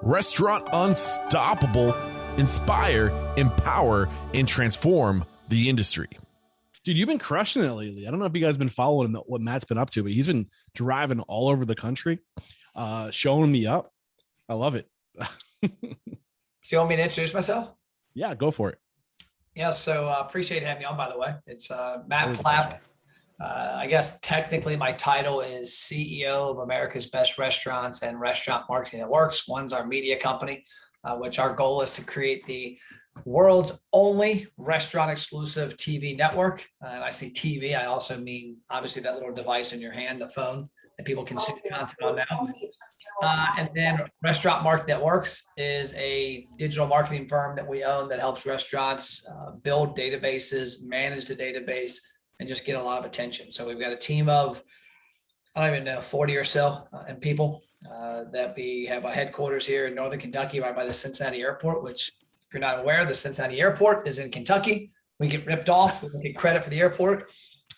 Restaurant Unstoppable. Inspire, empower, and transform the industry. Dude, you've been crushing it lately. I don't know if you guys have been following what Matt's been up to, but he's been driving all over the country, showing me up. I love it. So you want me to introduce myself? Yeah, go for it. Yeah, so appreciate having me on, by the way. It's Matt Plapp. I guess technically my title is CEO of America's Best Restaurants and Restaurant Marketing That Works. One's our media company, which our goal is to create the world's only restaurant exclusive TV network. And I say TV, I also mean obviously that little device in your hand, the phone that people consume content on now. And then Restaurant Marketing That Works is a digital marketing firm that we own that helps restaurants build databases, manage the database, and just get a lot of attention. So we've got a team of, I don't even know, 40 or so people that we have a headquarters here in Northern Kentucky, right by the Cincinnati airport, which if you're not aware, the Cincinnati airport is in Kentucky. We get ripped off, we get credit for the airport,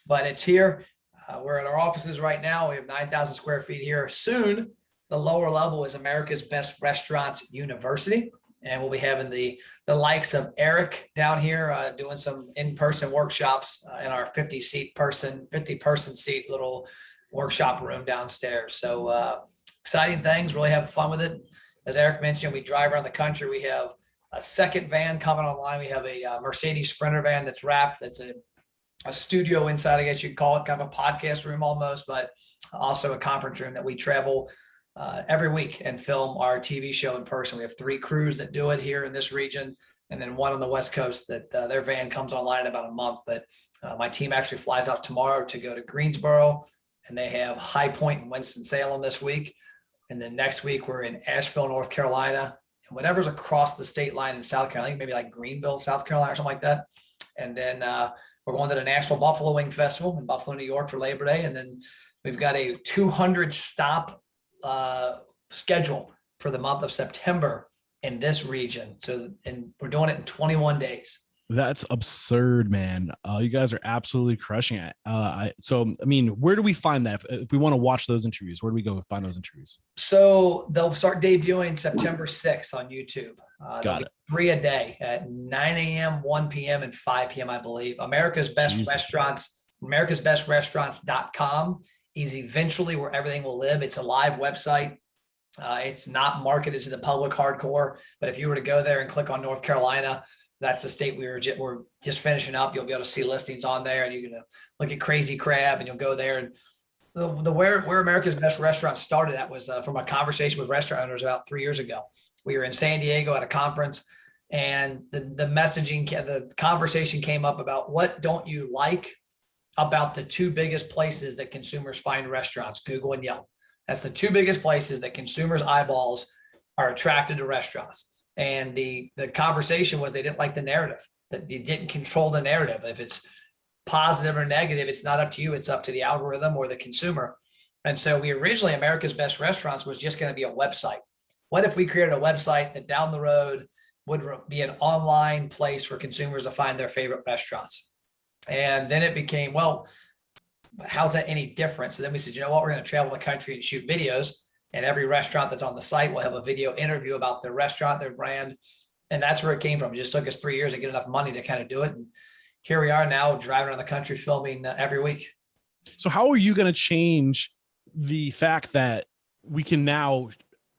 but it's here. We're at our offices right now. We have 9,000 square feet here. Soon, the lower level is America's Best Restaurants University. And we'll be having the likes of Eric down here doing some in-person workshops in our 50 person seat little workshop room downstairs. So exciting things, really having fun with it. As Eric mentioned, we drive around the country. We have a second van coming online. We have a Mercedes Sprinter van that's wrapped. That's a studio inside, I guess you'd call it, kind of a podcast room almost, but also a conference room that we travel every week and film our TV show in person. We have 3 crews that do it here in this region, and then 1 on the West Coast that their van comes online in about a month. But my team actually flies out tomorrow to go to Greensboro, and they have High Point and Winston-Salem this week. And then next week we're in Asheville, North Carolina, and whatever's across the state line in South Carolina, maybe like Greenville, South Carolina or something like that. And then we're going to the National Buffalo Wing Festival in Buffalo, New York for Labor Day. And then we've got a 200 stop schedule for the month of September in this region. So, and we're doing it in 21 days. That's absurd, man. You guys are absolutely crushing it. So, I mean, where do we find that? If we want to watch those interviews, where do we go to find those interviews? So they'll start debuting September 6th on YouTube. Got it. 3 a day at 9 a.m., 1 p.m., and 5 p.m., I believe. America's Best Restaurants, americasbestrestaurants.com is eventually where everything will live. It's a live website. It's not marketed to the public hardcore, but if you were to go there and click on North Carolina, that's the state we're just finishing up. You'll be able to see listings on there, and you're going to look at Crazy Crab, and you'll go there. And where America's Best Restaurants started at was from a conversation with restaurant owners about 3 years ago. We were in San Diego at a conference, and the messaging, the conversation came up about what don't you like about the 2 biggest places that consumers find restaurants, Google and Yelp. That's the 2 biggest places that consumers' eyeballs are attracted to restaurants. And the conversation was they didn't like the narrative, that you didn't control the narrative. If it's positive or negative, it's not up to you. It's up to the algorithm or the consumer. And so we originally, America's Best Restaurants was just going to be a website. What if we created a website that down the road would be an online place for consumers to find their favorite restaurants? And then it became, well, how's that any different? So then we said, you know what, we're going to travel the country and shoot videos. And every restaurant that's on the site will have a video interview about their restaurant, their brand. And that's where it came from. It just took us 3 years to get enough money to kind of do it. And here we are now driving around the country filming every week. So how are you going to change the fact that we can now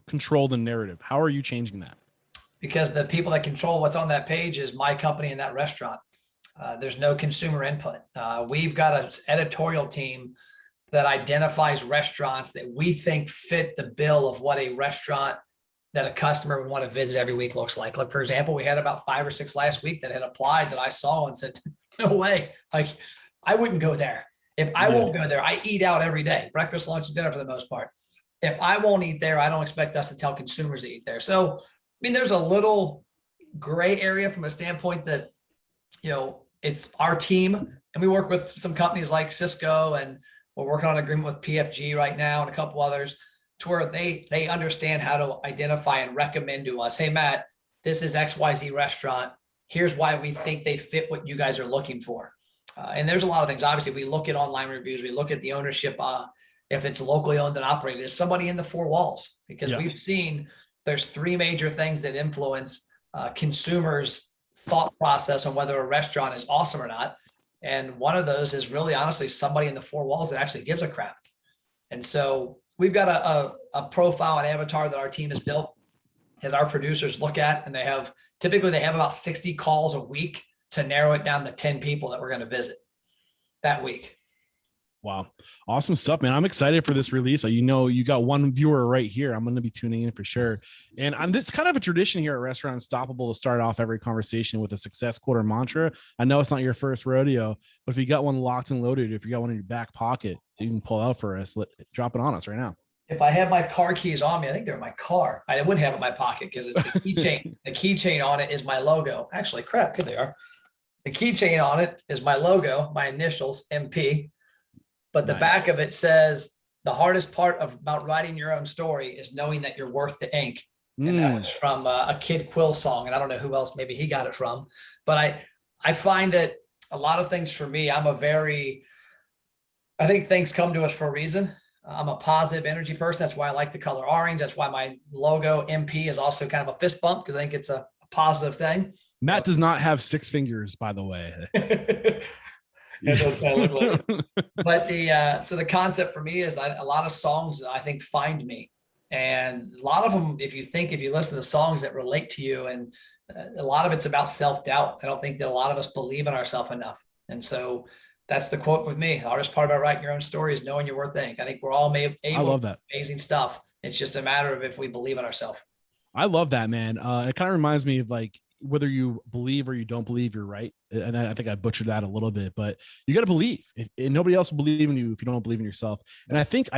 control the narrative? How are you changing that? Because the people that control what's on that page is my company and that restaurant. There's no consumer input. We've got an editorial team that identifies restaurants that we think fit the bill of what a restaurant that a customer would want to visit every week looks like. Like, for example, we had about 5 or 6 last week that had applied that I saw and said, no way. Like, I wouldn't go there. If I won't go there, I eat out every day, breakfast, lunch, and dinner for the most part. If I won't eat there, I don't expect us to tell consumers to eat there. So, I mean, there's a little gray area from a standpoint that, you know, it's our team, and we work with some companies like Cisco, and we're working on an agreement with PFG right now and a couple others to where they understand how to identify and recommend to us, hey, Matt, this is XYZ restaurant. Here's why we think they fit what you guys are looking for. And there's a lot of things. Obviously, we look at online reviews. We look at the ownership. If it's locally owned and operated, is somebody in the 4 walls? Because we've seen there's three major things that influence consumers' thought process on whether a restaurant is awesome or not. And one of those is really honestly somebody in the four walls that actually gives a crap. And so we've got a profile and avatar that our team has built that our producers look at, and they have about 60 calls a week to narrow it down to 10 people that we're going to visit that week. Wow. Awesome stuff, man. I'm excited for this release. You got one viewer right here. I'm going to be tuning in for sure. And it's kind of a tradition here at Restaurant Unstoppable to start off every conversation with a success quote or mantra. I know it's not your first rodeo, but if you got one locked and loaded, if you got one in your back pocket, you can pull out for us. Drop it on us right now. If I have my car keys on me, I think they're in my car. I wouldn't have it in my pocket because it's the keychain. The keychain on it is my logo. Actually, crap, here they are. The keychain on it is my logo, my initials, MP. But the back of it says, the hardest part about writing your own story is knowing that you're worth the ink. And that was from a Kid Quill song. And I don't know who else maybe he got it from. But I find that a lot of things for me, I think things come to us for a reason. I'm a positive energy person. That's why I like the color orange. That's why my logo MP is also kind of a fist bump, because I think it's a positive thing. Matt does not have 6 fingers, by the way. But so the concept for me is a lot of songs that I think find me, and a lot of them, if you listen to songs that relate to you, and a lot of it's about self-doubt. I don't think that a lot of us believe in ourselves enough. And so that's the quote with me. The hardest part about writing your own story is knowing you're worth the ink. I think we're all able I love that. Amazing stuff. It's just a matter of if we believe in ourselves. I love that, man. It kind of reminds me of like, whether you believe or you don't believe, you're right. And I think I butchered that a little bit, but you got to believe. And nobody else will believe in you if you don't believe in yourself. And I think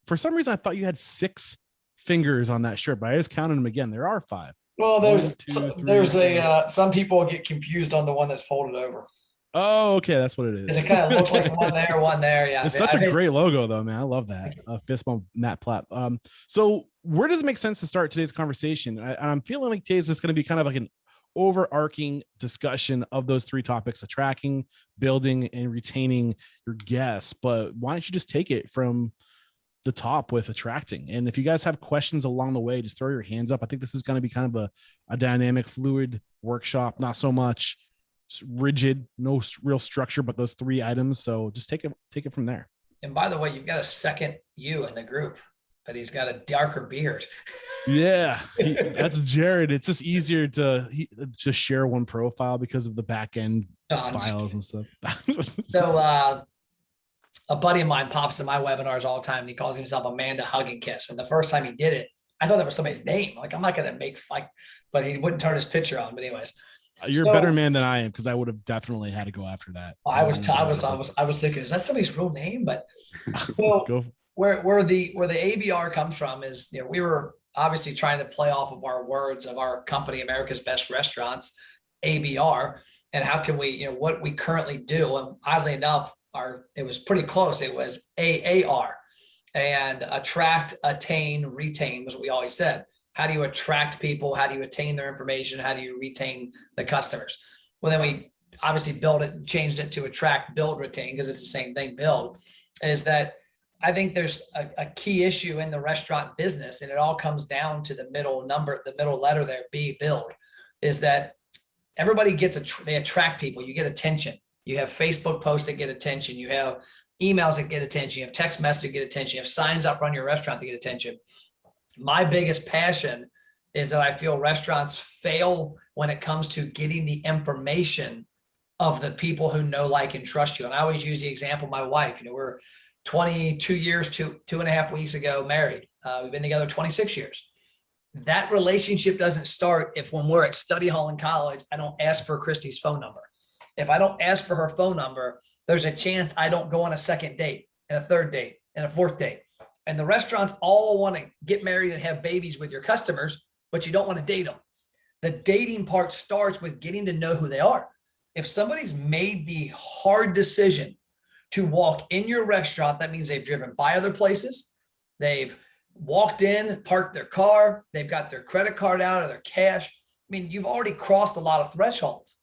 for some reason, I thought you had 6 fingers on that shirt, but I just counted them again. There are 5. Well, some people get confused on the one that's folded over. Oh, okay. That's what it is. It kind of looks like one there. Yeah. It's such a great logo though, man. I love that. Fist bump, Matt Plapp. So where does it make sense to start today's conversation? I'm feeling like today's is going to be kind of like an overarching discussion of those 3 topics: attracting, building, and retaining your guests. But why don't you just take it from the top with attracting? And if you guys have questions along the way, just throw your hands up. I think this is going to be kind of a dynamic, fluid workshop, not so much rigid, no real structure, but those 3 items. So just take it from there. And by the way, you've got a second you in the group, but he's got a darker beard. Yeah, that's Jared. It's just easier to just share one profile because of the back end files and stuff. So a buddy of mine pops in my webinars all the time, and he calls himself Amanda Hug and Kiss. And the first time he did it, I thought that was somebody's name. Like, I'm not going to make but he wouldn't turn his picture on. But anyways, you're a better man than I am, because I would have definitely had to go after that. I was thinking, is that somebody's real name? But where the ABR comes from is, we were obviously trying to play off of our words of our company, America's Best Restaurants, ABR, and how can we, what we currently do. And oddly enough, it was pretty close. It was AAR, and attract, attain, retain was what we always said. How do you attract people? How do you attain their information? How do you retain the customers? Well, then we obviously built it and changed it to attract, build, retain, because it's the same thing. Build is that I think there's a key issue in the restaurant business, and it all comes down to the middle letter there, B, build, is that everybody they attract people. You get attention. You have Facebook posts that get attention. You have emails that get attention. You have text messages that get attention. You have signs up around your restaurant that get attention. My biggest passion is that I feel restaurants fail when it comes to getting the information of the people who know, like, and trust you. And I always use the example of my wife. We're 22 years, 2.5 weeks ago, married. We've been together 26 years. That relationship doesn't start if, when we're at study hall in college, I don't ask for Christy's phone number. If I don't ask for her phone number, there's a chance I don't go on a second date and a third date and a fourth date. And the restaurants all want to get married and have babies with your customers, but you don't want to date them. The dating part starts with getting to know who they are. If somebody's made the hard decision to walk in your restaurant, that means they've driven by other places. They've walked in, parked their car. They've got their credit card out or their cash. I mean, you've already crossed a lot of thresholds.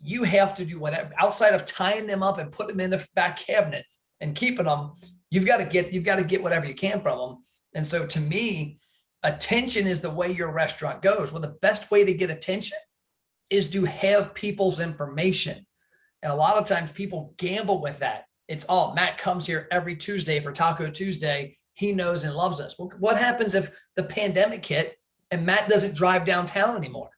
You have to do whatever outside of tying them up and putting them in the back cabinet and keeping them. You've got to get whatever you can from them. And so to me, Attention is the way your restaurant goes. Well, the best way to get attention is to have people's information. And a lot of times people gamble with that. It's all Matt comes here every Tuesday for Taco Tuesday. He knows and loves us. Well, what happens if the pandemic hit and Matt doesn't drive downtown anymore?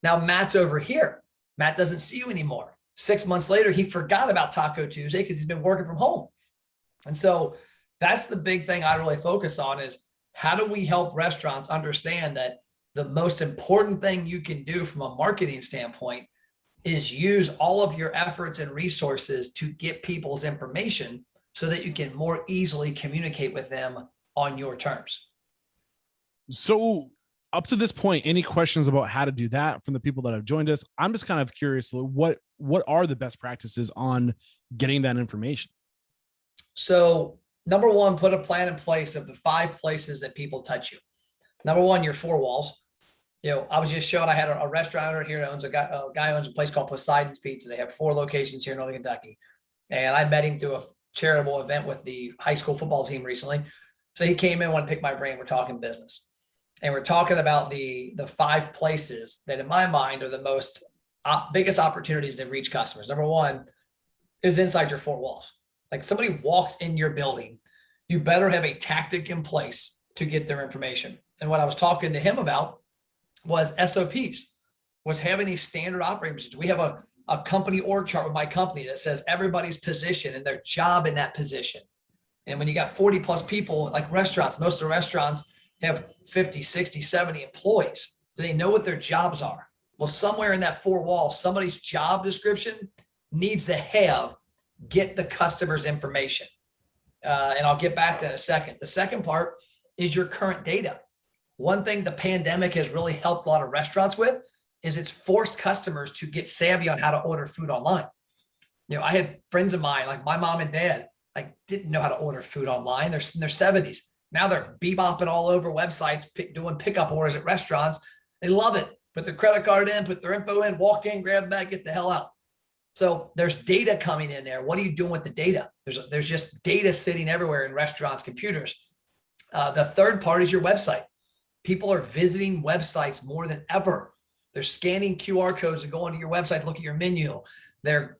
Now Matt's over here. Matt doesn't see you anymore. 6 months later, he forgot about Taco Tuesday because he's been working from home. And so that's the big thing I really focus on is how do we help restaurants understand that the most important thing you can do from a marketing standpoint is use all of your efforts and resources to get people's information so that you can more easily communicate with them on your terms. So up to this point, any questions about how to do that from the people that have joined us? I'm just kind of curious, what are the best practices on getting that information? So number one, put a plan in place of the 5 places that people touch you. Number one, your 4 walls. I was just showing, I had a restaurant owner here that owns a guy owns a place called Poseidon's Pizza. They have 4 locations here in Northern Kentucky. And I met him through a charitable event with the high school football team recently. So he came in, wanted to pick my brain. We're talking business. And we're talking about the 5 places that in my mind are the most biggest opportunities to reach customers. Number one is inside your 4 walls. Like somebody walks in your building, you better have a tactic in place to get their information. And what I was talking to him about was SOPs, was having these standard operating procedures. We have a company org chart with my company that says everybody's position and their job in that position. And when you got 40 plus people, like restaurants, most of the restaurants have 50, 60, 70 employees. Do they know what their jobs are? Well, somewhere in that 4 walls, somebody's job description needs to have get the customer's information. And I'll get back to that in a second. The second part is your current data. One thing the pandemic has really helped a lot of restaurants with is it's forced customers to get savvy on how to order food online. I had friends of mine, like my mom and dad, like didn't know how to order food online. They're in their 70s. Now they're bebopping all over websites, doing pickup orders at restaurants. They love it. Put their credit card in, put their info in, walk in, grab a bag, get the hell out. So there's data coming in there. What are you doing with the data? There's just data sitting everywhere in restaurants' computers. The third part is your website. People are visiting websites more than ever. They're scanning QR codes and going to your website to look at your menu. They're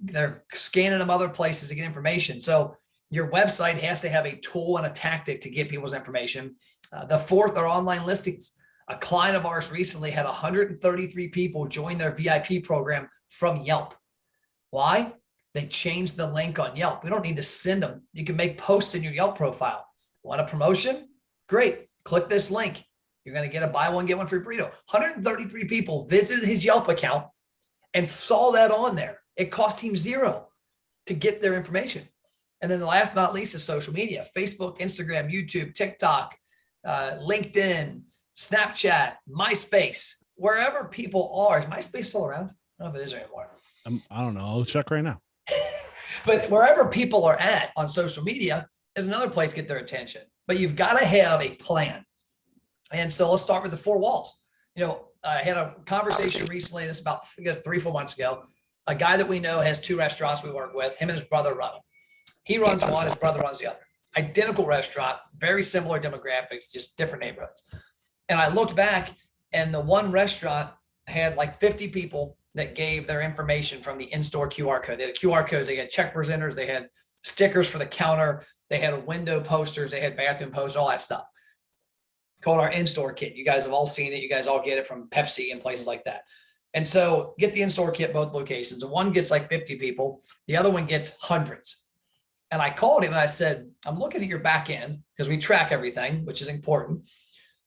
scanning them other places to get information. So your website has to have a tool and a tactic to get people's information. The fourth are online listings. A client of ours recently had 133 people join their VIP program from Yelp. Why? They changed the link on Yelp. We don't need to send them. You can make posts in your Yelp profile. Want a promotion? Great. Click this link. You're going to get a buy one, get one free burrito. 133 people visited his Yelp account and saw that on there. It cost him $0 to get their information. And then the last but not least is social media: Facebook, Instagram, YouTube, TikTok, LinkedIn, Snapchat, MySpace, wherever people are. Is MySpace still around? I don't know if it is anymore. I don't know. I'll check right now. But wherever people are at on social media is another place to get their attention. But you've got to have a plan. And so let's start with the 4 walls. I had a conversation recently, this about 3-4 months ago. A guy that we know has 2 restaurants we work with. Him and his brother run them. He runs one, his brother runs the other. Identical restaurant, very similar demographics, just different neighborhoods. And I looked back, and the one restaurant had like 50 people that gave their information from the in-store QR code. They had QR codes, they had check presenters, they had stickers for the counter, they had window posters, they had bathroom posters, all that stuff. Called our in-store kit. You guys have all seen it. You guys all get it from Pepsi and places like that. And so get the in-store kit, both locations. And one gets like 50 people. The other one gets hundreds. And I called him and I said, I'm looking at your back end because we track everything, which is important.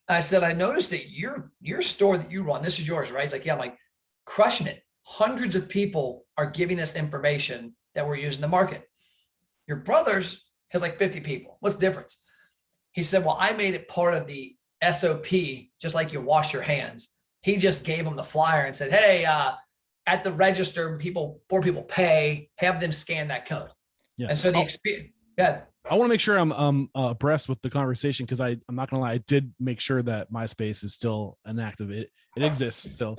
And I said, I noticed that your store that you run, this is yours, right? He's like, yeah. I'm like, crushing it. Hundreds of people are giving us information that we're using to market. Your brother's has like 50 people. What's the difference? He said, well, I made it part of the SOP, just like you wash your hands. He just gave them the flyer and said, hey, at the register, before people pay, have them scan that code. Yeah. And so the experience, yeah. I want to make sure I'm abreast with the conversation, because I'm not gonna lie, I did make sure that MySpace is still inactive. It exists still.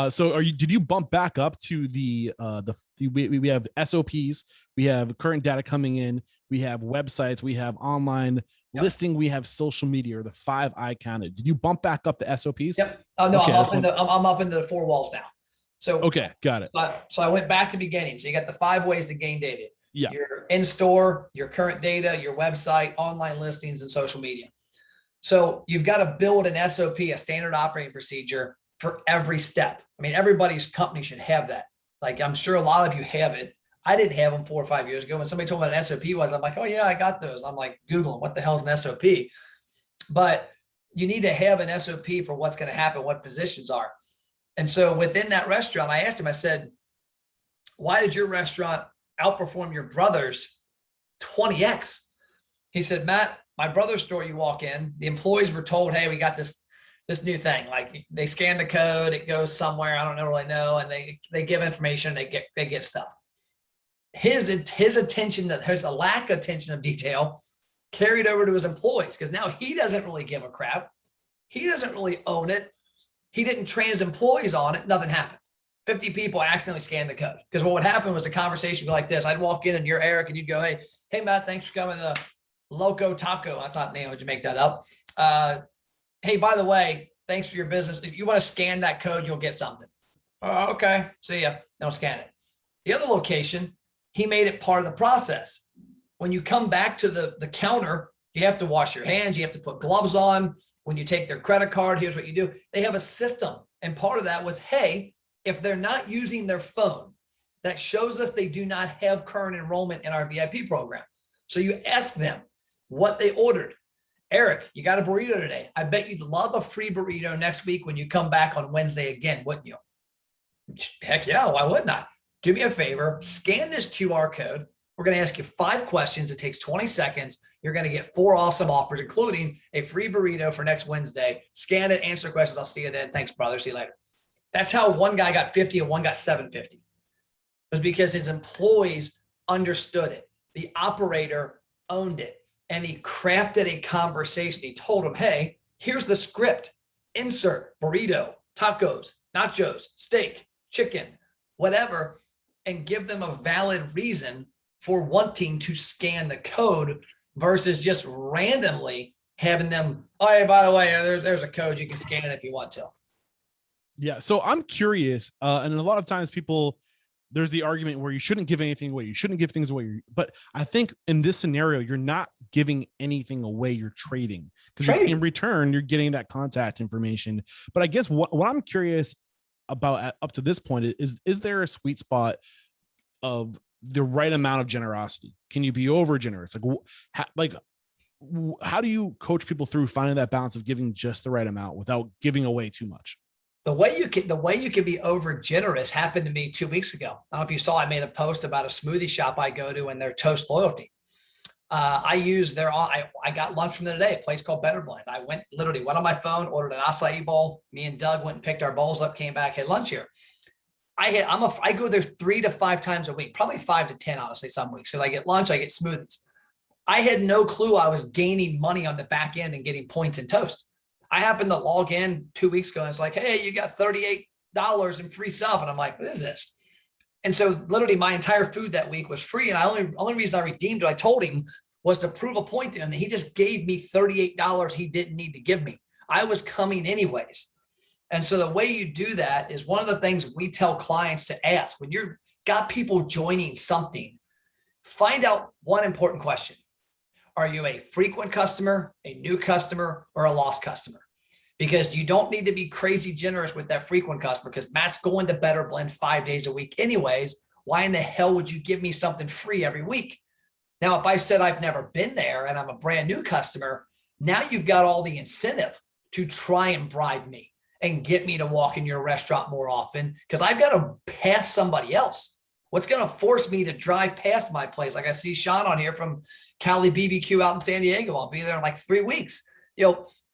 So did you bump back up to we have SOPs, we have current data coming in, we have websites, we have online listing, we have social media, or the 5 I counted. Did you bump back up the SOPs? Yep. Oh no, Okay, I'm up into the 4 walls now. So okay, got it. So I went back to beginning. So you got the 5 ways to gain data. Yeah. Your in-store, your current data, your website, online listings, and social media. So you've got to build an SOP, a standard operating procedure for every step. I mean, everybody's company should have that. Like, I'm sure a lot of you have it. I didn't have them 4 or 5 years ago. When somebody told me what an SOP was, I'm like, oh yeah, I got those. I'm like Googling what the hell is an SOP? But you need to have an SOP for what's going to happen, what positions are. And so within that restaurant, I asked him, I said, why did your restaurant outperform your brother's 20x? He said, Matt, my brother's store, you walk in, the employees were told, hey, we got this new thing. Like, they scan the code, it goes somewhere, I don't really know, and they give information, they get stuff. His attention, that there's a lack of attention of detail, carried over to his employees, because now he doesn't really give a crap. He doesn't really own it. He didn't train his employees on it. Nothing happened. 50 people accidentally scanned the code. Because what would happen was a conversation would be like this. I'd walk in and you're Eric, and you'd go, hey, Matt, thanks for coming to Loco Taco. That's not the name. Would you make that up? Hey, by the way, thanks for your business. If you want to scan that code, you'll get something. Oh, okay. See ya. Don't scan it. The other location, he made it part of the process. When you come back to the counter, you have to wash your hands. You have to put gloves on. When you take their credit card, here's what you do. They have a system. And part of that was, hey, if they're not using their phone, that shows us they do not have current enrollment in our VIP program. So you ask them what they ordered. Eric, you got a burrito today. I bet you'd love a free burrito next week when you come back on Wednesday again, wouldn't you? Heck yeah, why wouldn't I? Do me a favor, scan this QR code. We're going to ask you 5 questions. It takes 20 seconds. You're going to get 4 awesome offers, including a free burrito for next Wednesday. Scan it, answer questions. I'll see you then. Thanks, brother. See you later. That's how one guy got 50 and one got 750. It was because his employees understood it. The operator owned it, and he crafted a conversation. He told them, hey, here's the script. Insert burrito, tacos, nachos, steak, chicken, whatever, and give them a valid reason for wanting to scan the code versus just randomly having them, oh, hey, by the way, there's a code, you can scan it if you want to. Yeah. So I'm curious. And a lot of times there's the argument where you shouldn't give anything away. You shouldn't give things away. But I think in this scenario, you're not giving anything away. You're trading, because in return, you're getting that contact information. But I guess what I'm curious about up to this point is there a sweet spot of the right amount of generosity? Can you be over generous? How do you coach people through finding that balance of giving just the right amount without giving away too much? The way you can be over generous happened to me 2 weeks ago. I don't know if you saw, I made a post about a smoothie shop I go to and their Toast loyalty. I got lunch from them today, a place called Better Blend. I went on my phone, ordered an acai bowl. Me and Doug went and picked our bowls up, came back, had lunch here. I go there 3 to 5 times a week, probably 5 to 10, honestly, some weeks. So I get lunch, I get smoothies. I had no clue I was gaining money on the back end and getting points in Toast. I happened to log in 2 weeks ago and it's like, hey, you got $38 in free stuff. And I'm like, what is this? And so literally my entire food that week was free. And only reason I redeemed it, I told him, was to prove a point to him that he just gave me $38 he didn't need to give me. I was coming anyways. And so the way you do that is one of the things we tell clients to ask when you've got people joining something. Find out one important question. Are you a frequent customer, a new customer, or a lost customer? Because you don't need to be crazy generous with that frequent customer, because Matt's going to Better Blend 5 days a week anyways. Why in the hell would you give me something free every week? Now, if I said I've never been there and I'm a brand new customer, now you've got all the incentive to try and bribe me and get me to walk in your restaurant more often, because I've got to pass somebody else. What's going to force me to drive past my place? Like I see Sean on here from Cali BBQ out in San Diego. I'll be there in like 3 weeks.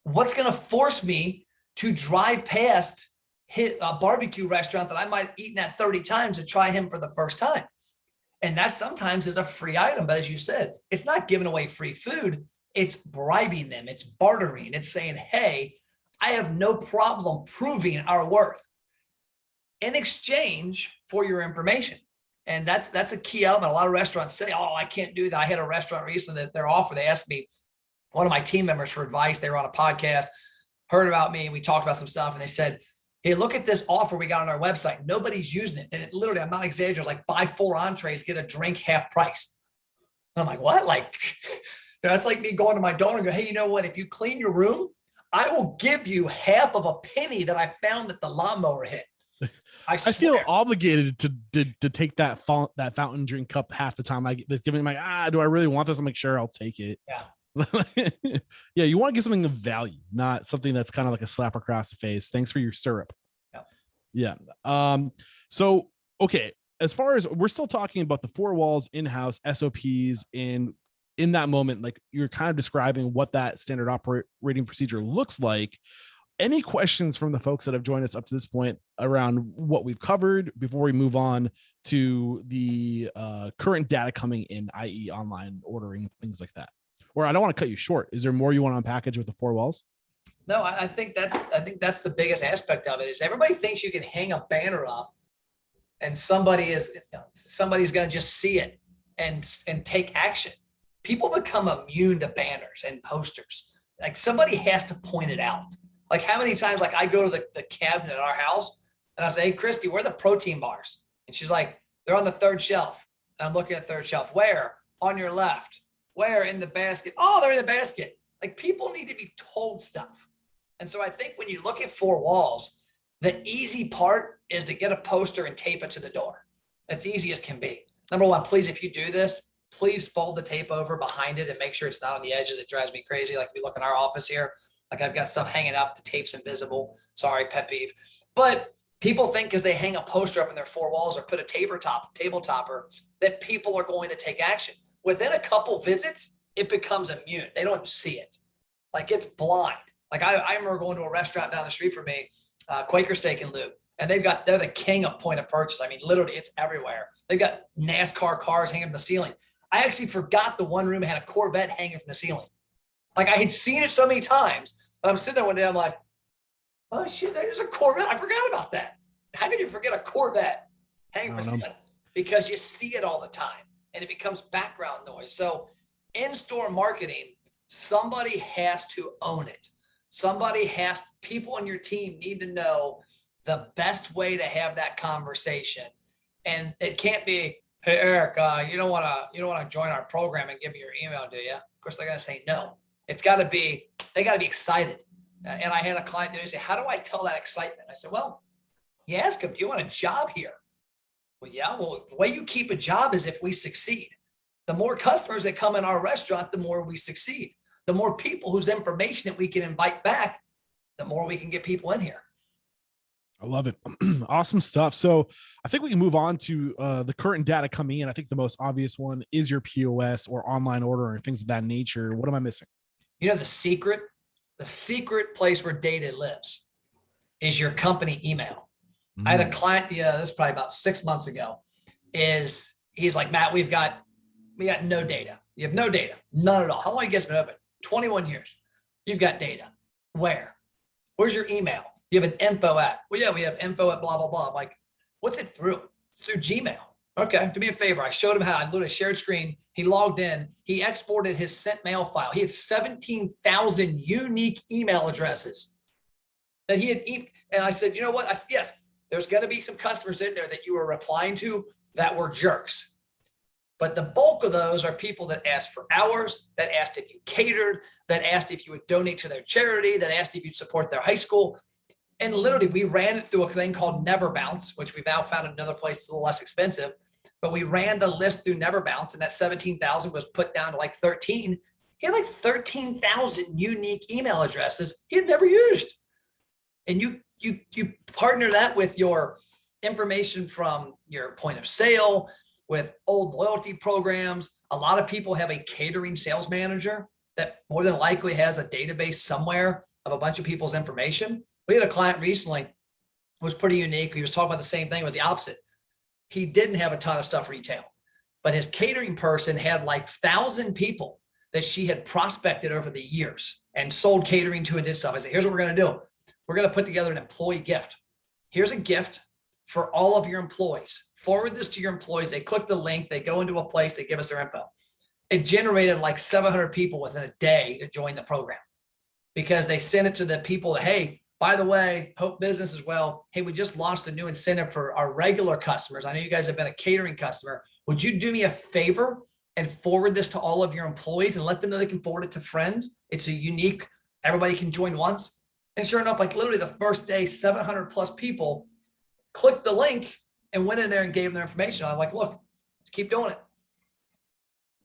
What's going to force me to drive past a barbecue restaurant that I might have eaten at 30 times to try him for the first time? And that sometimes is a free item. But as you said, it's not giving away free food. It's bribing them. It's bartering. It's saying, hey, I have no problem proving our worth in exchange for your information. And that's a key element. A lot of restaurants say, oh, I can't do that. I had a restaurant recently that their offer, they asked me, one of my team members, for advice. They were on a podcast, heard about me, and we talked about some stuff. And they said, hey, look at this offer we got on our website. Nobody's using it. And it literally, I'm not exaggerating, like buy 4 entrees, get a drink half price. And I'm like, what? Like, that's like me going to my donor and go, hey, you know what? If you clean your room, I will give you half of a penny that I found that the lawnmower hit. I feel obligated to take that fountain drink cup half the time. That's giving me do I really want this? I'm like, sure, I'll take it. Yeah. Yeah. You want to get something of value, not something that's kind of like a slap across the face. Thanks for your syrup. Yeah. So, okay. As far as we're still talking about the 4 walls, in-house SOPs, and in that moment, like you're kind of describing what that standard operating procedure looks like. Any questions from the folks that have joined us up to this point around what we've covered before we move on to the current data coming in, i.e. online ordering, things like that? Or I don't want to cut you short. Is there more you want to unpackage with the 4 walls? No, I think that's the biggest aspect of it. Is everybody thinks you can hang a banner up and somebody's going to just see it and take action. People become immune to banners and posters. Like somebody has to point it out. Like how many times, like I go to the cabinet at our house and I say, hey, Christy, where are the protein bars? And she's like, they're on the 3rd shelf. And I'm looking at the 3rd shelf. Where? On your left. Where? In the basket. Oh, they're in the basket. Like people need to be told stuff. And so I think when you look at 4 walls, the easy part is to get a poster and tape it to the door. That's easy as can be. Number one, please, if you do this, please fold the tape over behind it and make sure it's not on the edges. It drives me crazy. Like we look in our office here, like I've got stuff hanging up, the tape's invisible. Sorry, pet peeve. But people think because they hang a poster up in their 4 walls or put a table topper, that people are going to take action. Within a couple visits, it becomes immune. They don't see it. Like it's blind. Like I remember going to a restaurant down the street from me, Quaker Steak and Lube, and they're the king of point of purchase. I mean, literally it's everywhere. They've got NASCAR cars hanging from the ceiling. I actually forgot the one room had a Corvette hanging from the ceiling. Like I had seen it so many times, but I'm sitting there one day, I'm like, oh shit, there's a Corvette. I forgot about that. How did you forget a Corvette hanging from the ceiling? Because you see it all the time and it becomes background noise. So in-store marketing, somebody has to own it. People on your team need to know the best way to have that conversation. And it can't be, hey, Eric, you don't want to join our program and give me your email, do you? Of course, they're going to say no. They got to be excited. And I had a client there say, how do I tell that excitement? I said, well, you ask them, do you want a job here? Well, yeah, the way you keep a job is if we succeed. The more customers that come in our restaurant, the more we succeed. The more people whose information that we can invite back, the more we can get people in here. I love it. Awesome stuff. So I think we can move on to the current data coming in. I think the most obvious one is your POS or online order or things of that nature. What am I missing? You know, the secret place where data lives is your company email. I had a client, this was probably about 6 months ago, he's like, Matt, we got no data. You have no data, none at all. How long have you guys been open? 21 years. You've got data. Where? Where's your email? You have an info at. Well, yeah, we have info at blah, blah, blah. I'm like, what's it through? It's through Gmail. Okay, do me a favor. I showed him how. I literally shared screen. He logged in. He exported his sent mail file. He had 17,000 unique email addresses that he had. And I said, you know what? Yes, there's going to be some customers in there that you were replying to that were jerks. But the bulk of those are people that asked for hours, that asked if you catered, that asked if you would donate to their charity, that asked if you'd support their high school. And literally, we ran it through a thing called Never Bounce, which we've now found another place that's a little less expensive. But we ran the list through Never Bounce, and that 17,000 was put down to like 13. He had like 13,000 unique email addresses he had never used. And you partner that with your information from your point of sale, with old loyalty programs. A lot of people have a catering sales manager that more than likely has a database somewhere of a bunch of people's information. We had a client recently, it was pretty unique. He was talking about the same thing, it was the opposite. He didn't have a ton of stuff retail, but his catering person had like 1,000 people that she had prospected over the years and sold catering to and did stuff. I said, here's what we're going to do. We're going to put together an employee gift. Here's a gift for all of your employees. Forward this to your employees. They click the link, they go into a place, they give us their info. It generated like 700 people within a day to join the program because they sent it to the people that, hey, by the way, Hope Business as well. Hey, we just launched a new incentive for our regular customers. I know you guys have been a catering customer. Would you do me a favor and forward this to all of your employees and let them know they can forward it to friends? It's a unique, everybody can join once. And sure enough, like literally the first day, 700 plus people clicked the link and went in there and gave them their information. I'm like, look, keep doing it.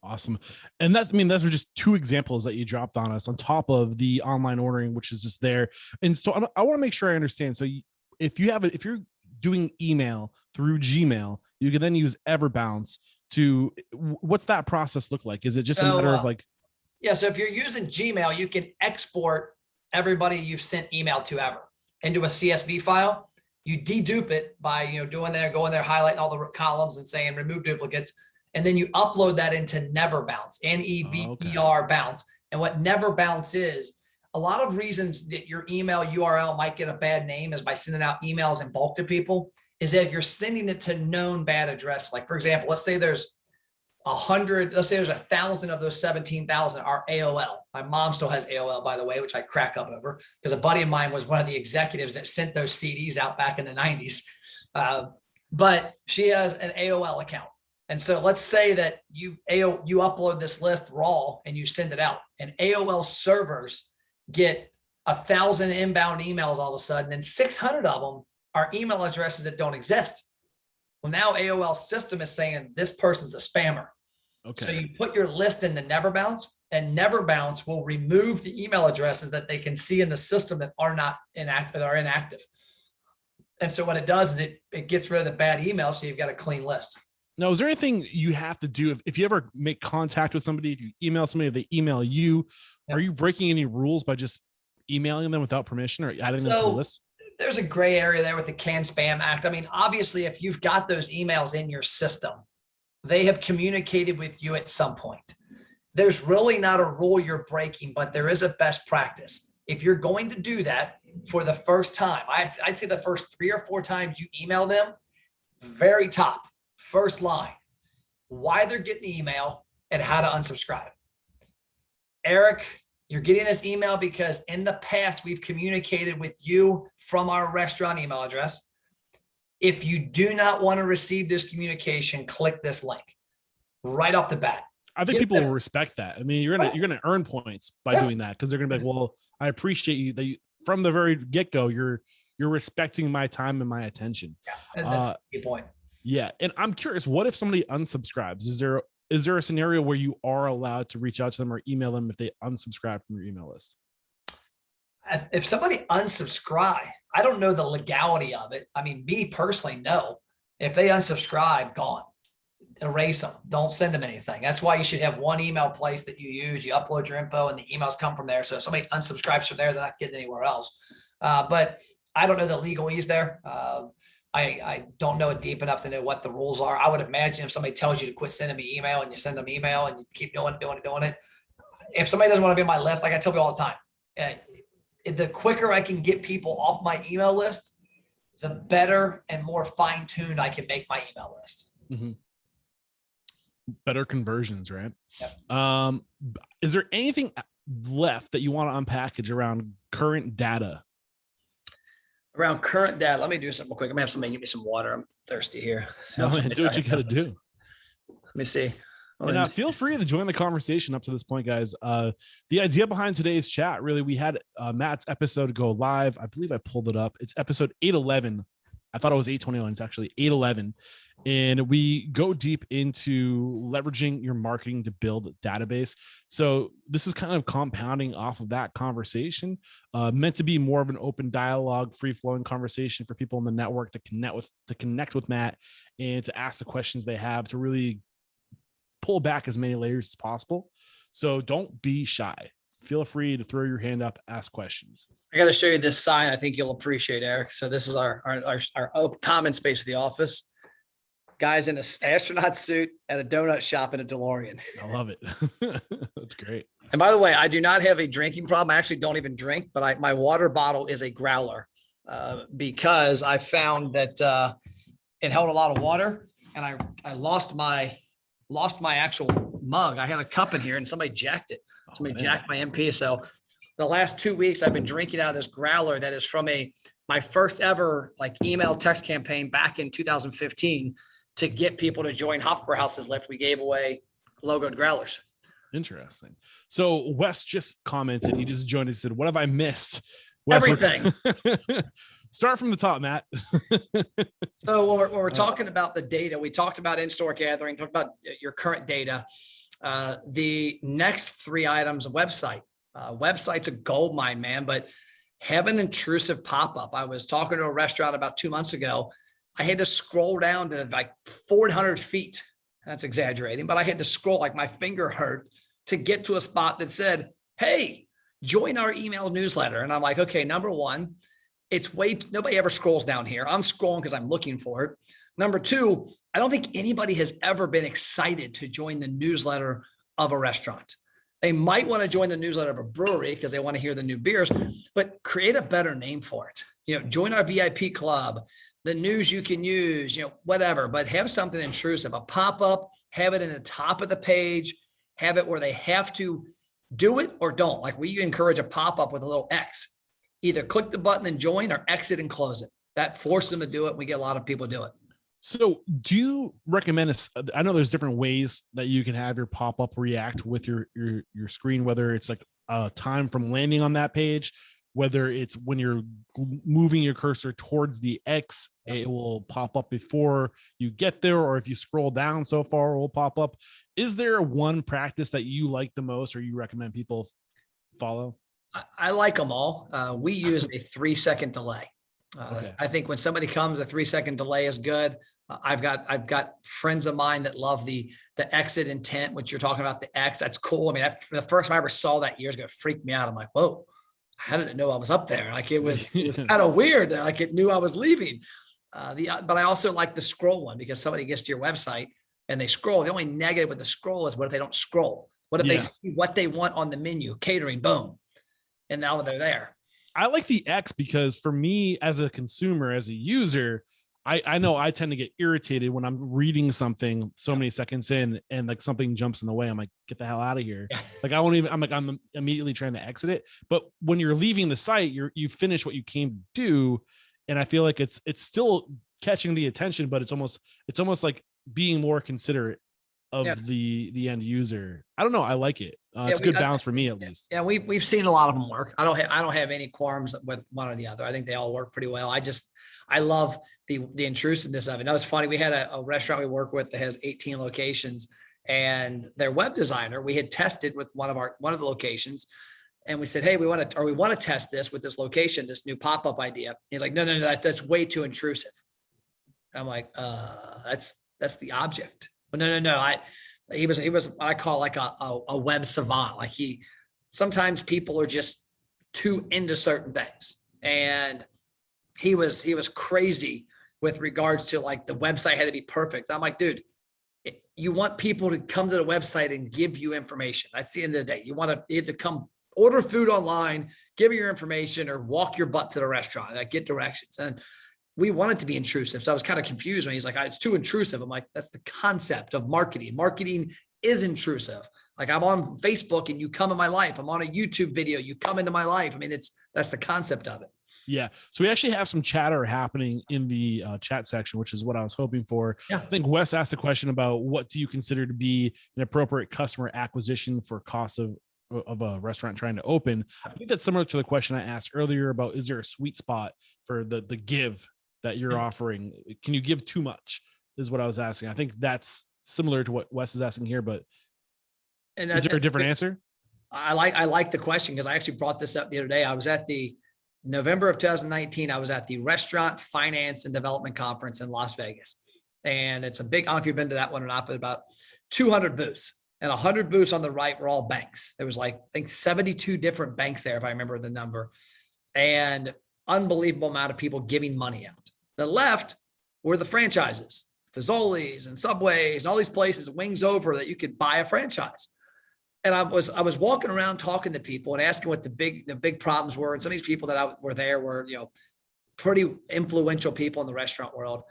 Awesome. And that's, I mean, those are just two examples that you dropped on us on top of the online ordering, which is just there. And so I want to make sure I understand. So if you're doing email through Gmail, you can then use Everbounce to, what's that process look like? Is it just a matter of like? Yeah. So if you're using Gmail, you can export everybody you've sent email to ever into a CSV file. You dedupe it by, going there, highlighting all the columns and saying remove duplicates. And then you upload that into Neverbounce, Never Bounce. And what Neverbounce is, a lot of reasons that your email URL might get a bad name is by sending out emails in bulk to people, is that if you're sending it to known bad address, like for example, let's say there's 100, let's say there's 1,000 of those 17,000 are AOL. My mom still has AOL, by the way, which I crack up over because a buddy of mine was one of the executives that sent those CDs out back in the 90s. But she has an AOL account. And so let's say that you upload this list raw and you send it out, and AOL servers get 1,000 inbound emails all of a sudden, and 600 of them are email addresses that don't exist. Well, now AOL system is saying this person's a spammer. Okay. So you put your list into Neverbounce, and Neverbounce will remove the email addresses that they can see in the system that are not inactive, that are inactive. And so what it does is it gets rid of the bad emails, so you've got a clean list. Now, is there anything you have to do if you ever make contact with somebody, if you email somebody, if they email you, are you breaking any rules by just emailing them without permission or adding them to the list? There's a gray area there with the Can Spam Act. I mean, obviously, if you've got those emails in your system, they have communicated with you at some point. There's really not a rule you're breaking, but there is a best practice. If you're going to do that for the first time, I'd say the first 3 or 4 times you email them, very top, first line, why they're getting the email and how to unsubscribe. Eric, you're getting this email because in the past, we've communicated with you from our restaurant email address. If you do not want to receive this communication, click this link right off the bat. I think people will respect that. I mean, you're gonna earn points by doing that because they're gonna be like, well, I appreciate you that from the very get-go, you're respecting my time and my attention. Yeah, and that's a good point. Yeah. And I'm curious, what if somebody unsubscribes? Is there a scenario where you are allowed to reach out to them or email them if they unsubscribe from your email list? If somebody unsubscribe, I don't know the legality of it. I mean, me personally, no. If they unsubscribe, gone. Erase them. Don't send them anything. That's why you should have one email place that you use. You upload your info and the emails come from there. So if somebody unsubscribes from there, they're not getting anywhere else. But I don't know the legalese there. I don't know it deep enough to know what the rules are. I would imagine if somebody tells you to quit sending me email and you send them email and you keep doing it. If somebody doesn't want to be on my list, like I tell people all the time, the quicker I can get people off my email list, the better and more fine-tuned I can make my email list. Mm-hmm. Better conversions, right? Yep. Is there anything left that you want to unpackage around current data? Around current data, let me do something quick. I'm gonna have somebody give me some water. I'm thirsty here. Do what you got to do. Let me see. And feel free to join the conversation up to this point, guys. The idea behind today's chat, really, we had Matt's episode go live. I believe I pulled it up. It's episode 811. I thought it was 821. It's actually 811. And we go deep into leveraging your marketing to build a database. So this is kind of compounding off of that conversation, meant to be more of an open dialogue, free-flowing conversation for people in the network to connect with Matt and to ask the questions they have to really pull back as many layers as possible. So don't be shy. Feel free to throw your hand up, ask questions. I got to show you this sign. I think you'll appreciate, Eric. So this is our common space of the office. Guys in an astronaut suit at a donut shop in a DeLorean. I love it. That's great. And by the way, I do not have a drinking problem. I actually don't even drink, but my water bottle is a growler. because I found that it held a lot of water, and I lost my actual mug. I had a cup in here, and somebody jacked it. Somebody jacked my MP. So the last 2 weeks, I've been drinking out of this growler that is from my first ever like email text campaign back in 2015 to get people to join Hofbrauhaus's Lift. We gave away logoed growlers. Interesting. So Wes just commented, he just joined and said, what have I missed? Wes, Everything. Start from the top, Matt. So when we're talking about the data, we talked about in-store gathering, talked about your current data. The next 3 items, a website. Website's a gold mine, man, but have an intrusive pop-up. I was talking to a restaurant about 2 months ago. I had to scroll down to like 400 feet. That's exaggerating, but I had to scroll, like my finger hurt, to get to a spot that said, hey, join our email newsletter. And I'm like, okay, number one, nobody ever scrolls down here. I'm scrolling because I'm looking for it. Number two, I don't think anybody has ever been excited to join the newsletter of a restaurant. They might want to join the newsletter of a brewery because they want to hear the new beers, but create a better name for it. Join our VIP club, the news you can use, whatever, but have something intrusive, a pop-up, have it in the top of the page, have it where they have to do it or don't. Like we encourage a pop-up with a little X. Either click the button and join or exit and close it. That forces them to do it. We get a lot of people do it. So do you recommend I know there's different ways that you can have your pop-up react with your screen, whether it's like a time from landing on that page, whether it's when you're moving your cursor towards the X, it will pop up before you get there, or if you scroll down so far, it will pop up. Is there one practice that you like the most or you recommend people follow? I like them all. We use a 3-second delay. Okay. I think when somebody comes, a 3-second delay is good. I've got friends of mine that love the exit intent, which you're talking about, the X. That's cool. I mean, the first time I ever saw that years ago, it freaked me out. I'm like, whoa, how did it know I was up there? Like it was kind of weird. Like it knew I was leaving. But I also like the scroll one because somebody gets to your website and they scroll. The only negative with the scroll is what if they don't scroll? What if they see what they want on the menu, catering, boom, and now they're there. I like the X because for me as a consumer, as a user, I know I tend to get irritated when I'm reading something so many seconds in and like something jumps in the way. I'm like, get the hell out of here. Yeah. Like I'm immediately trying to exit it. But when you're leaving the site, you finish what you came to do. And I feel like it's still catching the attention, but it's almost like being more considerate of the end user. I don't know. I like it. It's a good balance for me at least. Yeah, we've seen a lot of them work. I don't have any qualms with one or the other. I think they all work pretty well. I love the intrusiveness of it. That was funny. We had a restaurant we work with that has 18 locations, and their web designer, we had tested with one of the locations, and we said, hey, we want to test this with this location, this new pop-up idea. He's like, no, that's way too intrusive. I'm like, that's the object. But no. He was what I call like a web savant. Like sometimes people are just too into certain things. And he was crazy with regards to like the website had to be perfect. I'm like, dude, you want people to come to the website and give you information. That's the end of the day. You want to either come order food online, give your information, or walk your butt to the restaurant and get directions. And we want it to be intrusive. So I was kind of confused when he's like, it's too intrusive. I'm like, that's the concept of marketing. Marketing is intrusive. Like I'm on Facebook and you come in my life. I'm on a YouTube video. You come into my life. I mean, that's the concept of it. Yeah. So we actually have some chatter happening in the chat section, which is what I was hoping for. Yeah. I think Wes asked a question about what do you consider to be an appropriate customer acquisition for cost of a restaurant trying to open. I think that's similar to the question I asked earlier about, is there a sweet spot for the give that you're offering? Can you give too much is what I was asking. I think that's similar to what Wes is asking here, but is there a different answer? I like the question because I actually brought this up the other day. I was at the November of 2019. I was at the Restaurant Finance and Development Conference in Las Vegas. And it's a big, I don't know if you've been to that one or not, but about 200 booths. And 100 booths on the right were all banks. There was like, I think 72 different banks there, if I remember the number. And unbelievable amount of people giving money out. The left were the franchises, Fazoli's and Subways and all these places, wings over, that you could buy a franchise. And I was walking around talking to people and asking what the big problems were. And some of these people that were there were, pretty influential people in the restaurant world.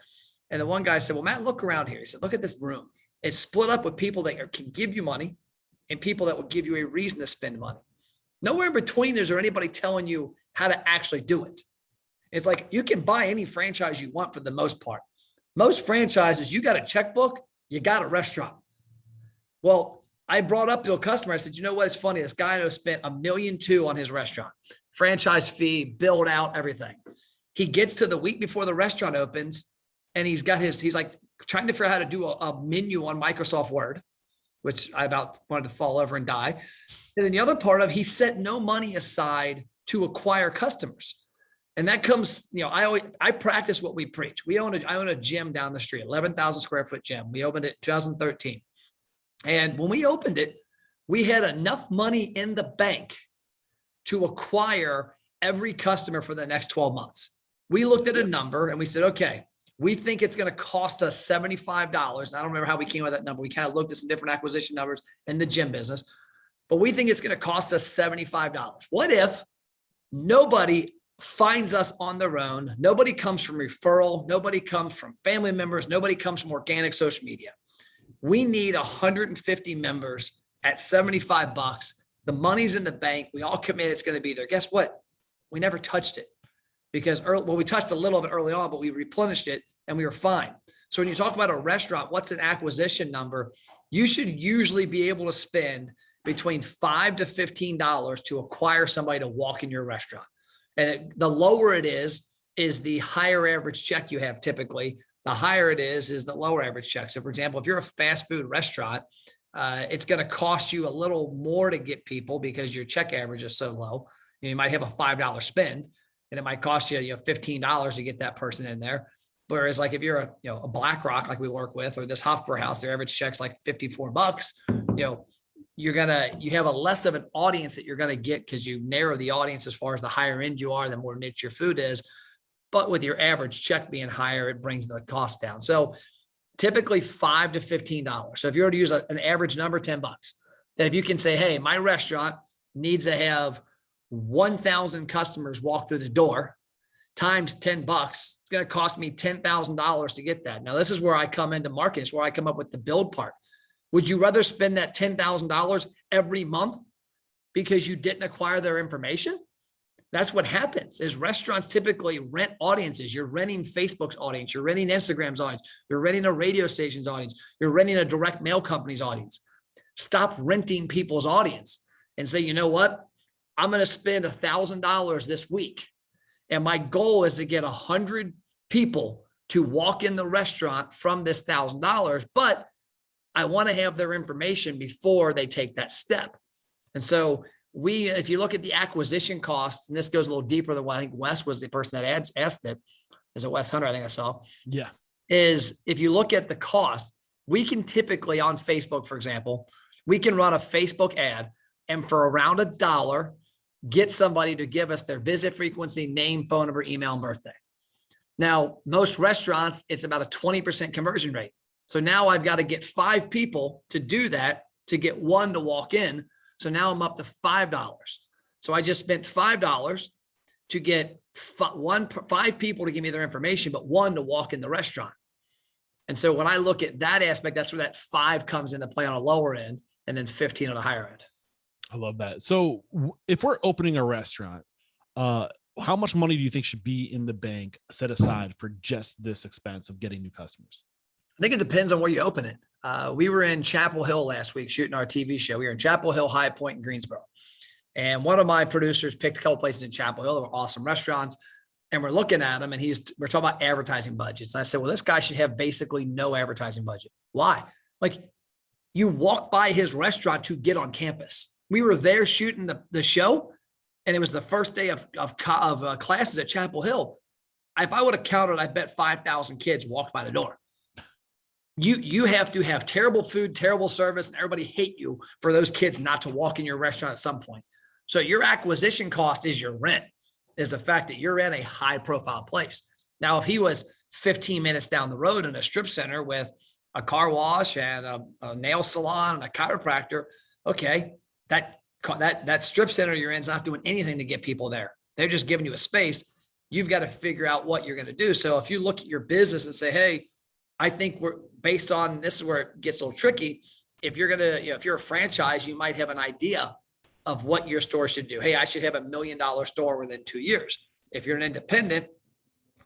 And the one guy said, well, Matt, look around here. He said, look at this room. It's split up with people that can give you money and people that will give you a reason to spend money. Nowhere in between is there anybody telling you how to actually do it. It's like you can buy any franchise you want for the most part. Most franchises, you got a checkbook, you got a restaurant. Well, I brought up to a customer, I said, you know what? It's funny. This guy I know spent $1.2 million on his restaurant, franchise fee, build out, everything. He gets to the week before the restaurant opens and he's like trying to figure out how to do a menu on Microsoft Word, which I about wanted to fall over and die. And then the other part of he set no money aside to acquire customers. And that comes, I practice what we preach. I own a gym down the street, 11,000 square foot gym. We opened it in 2013. And when we opened it, we had enough money in the bank to acquire every customer for the next 12 months. We looked at a number and we said, okay, we think it's going to cost us $75. I don't remember how we came with that number. We kind of looked at some different acquisition numbers in the gym business, but we think it's going to cost us $75. What if nobody finds us on their own? Nobody comes from referral. Nobody comes from family members. Nobody comes from organic social media. We need 150 members at $75. The money's in the bank. We all commit it's going to be there. Guess what? We never touched it because we touched a little bit early on, but we replenished it and we were fine. So when you talk about a restaurant, what's an acquisition number? You should usually be able to spend between $5 to $15 to acquire somebody to walk in your restaurant. And the lower it is the higher average check you have typically. The higher it is the lower average check. So for example, if you're a fast food restaurant, it's going to cost you a little more to get people because your check average is so low. You might have a $5 spend and it might cost you, $15 to get that person in there. Whereas like if you're a BlackRock, like we work with, or this Hofbrauhaus, their average check's like $54, you have a less of an audience that you're going to get because you narrow the audience as far as the higher end you are, the more niche your food is. But with your average check being higher, it brings the cost down. So typically $5 to $15. So if you were to use an average number, $10, then if you can say, hey, my restaurant needs to have 1,000 customers walk through the door times $10, it's going to cost me $10,000 to get that. Now, this is where I come into marketing. It's where I come up with the build part. Would you rather spend that $10,000 every month because you didn't acquire their information? That's what happens is restaurants typically rent audiences. You're renting Facebook's audience. You're renting Instagram's audience. You're renting a radio station's audience. You're renting a direct mail company's audience. Stop renting people's audience and say, you know what? I'm going to spend $1,000 this week. And my goal is to get 100 people to walk in the restaurant from this $1,000, but I want to have their information before they take that step. And so if you look at the acquisition costs, and this goes a little deeper than what I think Wes was the person that asked it. Is it Wes Hunter? I think I saw. Yeah. Is if you look at the cost, we can typically on Facebook, for example, we can run a Facebook ad and for around $1, get somebody to give us their visit frequency, name, phone number, email, and birthday. Now, most restaurants, it's about a 20% conversion rate. So now I've got to get 5 people to do that to get 1 to walk in. So now I'm up to $5. So I just spent $5 to get 5 people to give me their information, but 1 to walk in the restaurant. And so when I look at that aspect, that's where that 5 comes into play on a lower end and then 15 on a higher end. I love that. So if we're opening a restaurant, how much money do you think should be in the bank set aside for just this expense of getting new customers? I think it depends on where you open it. We were in Chapel Hill last week shooting our TV show. We were in Chapel Hill, High Point, and Greensboro. And one of my producers picked a couple places in Chapel Hill that were awesome restaurants. And we're looking at them and we're talking about advertising budgets. And I said, well, this guy should have basically no advertising budget. Why? Like you walk by his restaurant to get on campus. We were there shooting the show. And it was the first day of classes at Chapel Hill. If I would have counted, I bet 5,000 kids walked by the door. You have to have terrible food, terrible service, and everybody hate you for those kids not to walk in your restaurant at some point. So your acquisition cost is your rent, is the fact that you're in a high profile place. Now, if he was 15 minutes down the road in a strip center with a car wash and a nail salon and a chiropractor, okay, that strip center you're in is not doing anything to get people there. They're just giving you a space. you've got to figure out what you're going to do. So if you look at your business and say, hey, I think we're based on, this is where it gets a little tricky. If you're going to, if you're a franchise, you might have an idea of what your store should do. Hey, I should have $1 million store within 2 years. If you're an independent,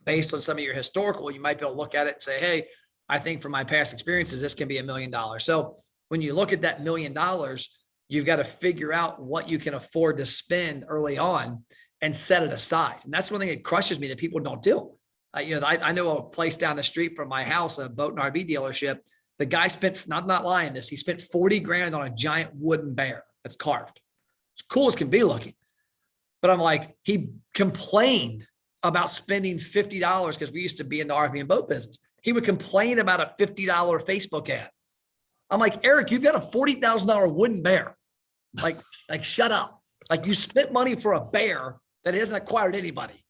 based on some of your historical, you might be able to look at it and say, hey, I think from my past experiences, this can be $1 million. So when you look at that $1 million, you've got to figure out what you can afford to spend early on and set it aside. And that's one thing that crushes me that people don't do. I know a place down the street from my house, a boat and RV dealership. The guy spent, not lying this, he spent 40 grand on a giant wooden bear that's carved. It's cool as can be looking. But I'm like, he complained about spending $50 because we used to be in the RV and boat business. He would complain about a $50 Facebook ad. I'm like, Eric, you've got a $40,000 wooden bear. Like shut up. Like, you spent money for a bear that hasn't acquired anybody.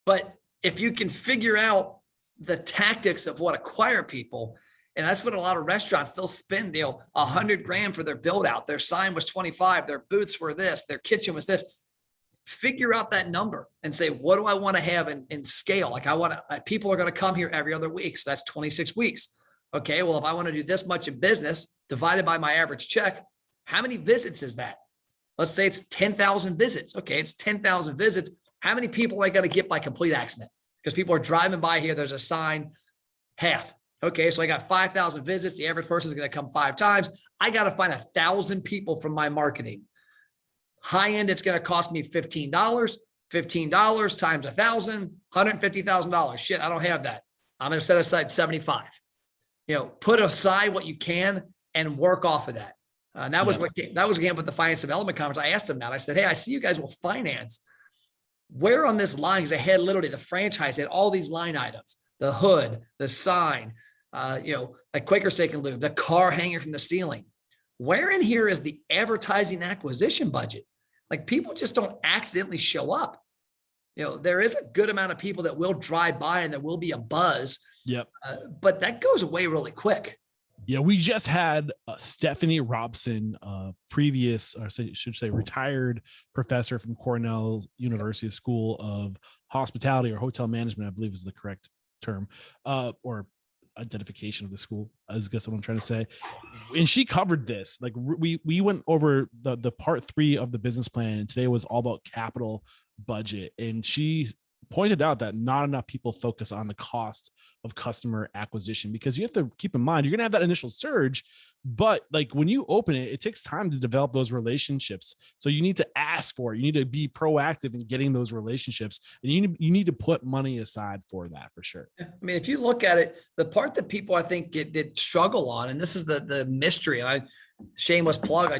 But if you can figure out the tactics of what acquire people, and that's what a lot of restaurants, they'll spend, $100 grand for their build out. Their sign was 25, their booths were this, their kitchen was this. Figure out that number and say, what do I want to have in scale? Like, people are going to come here every other week. So that's 26 weeks. Okay. Well, if I want to do this much in business divided by my average check, how many visits is that? Let's say it's 10,000 visits. Okay. It's 10,000 visits. How many people am I going to get by complete accident? Because people are driving by here. There's a sign, half. Okay. So I got 5,000 visits. The average person is going to come 5 times. I got to find 1,000 people from my marketing. High end, it's going to cost me $15. $15 times 1,000, $150,000. Shit, I don't have that. I'm going to set aside 75. Put aside what you can and work off of that. And that was again with the finance development conference. I asked them that. I said, hey, I see you guys will finance. Where on this line? Because I had literally the franchise had all these line items: the hood, the sign, like Quaker Steak and Lube, the car hanger from the ceiling. Where in here is the advertising acquisition budget? Like, people just don't accidentally show up. There is a good amount of people that will drive by and there will be a buzz. Yep. But that goes away really quick. Yeah, we just had Stephanie Robson, previous, or should say retired professor from Cornell University School of Hospitality or Hotel Management, I believe is the correct term, or identification of the school, I guess what I'm trying to say. And she covered this. Like, we went over the part 3 of the business plan, and today was all about capital budget. And she pointed out that not enough people focus on the cost of customer acquisition, because you have to keep in mind, you're going to have that initial surge, but like when you open it, it takes time to develop those relationships. So you need to ask for it. You need to be proactive in getting those relationships, and you need to put money aside for that, for sure. I mean, if you look at it, the part that people I think did struggle on, and this is the mystery, and shameless plug,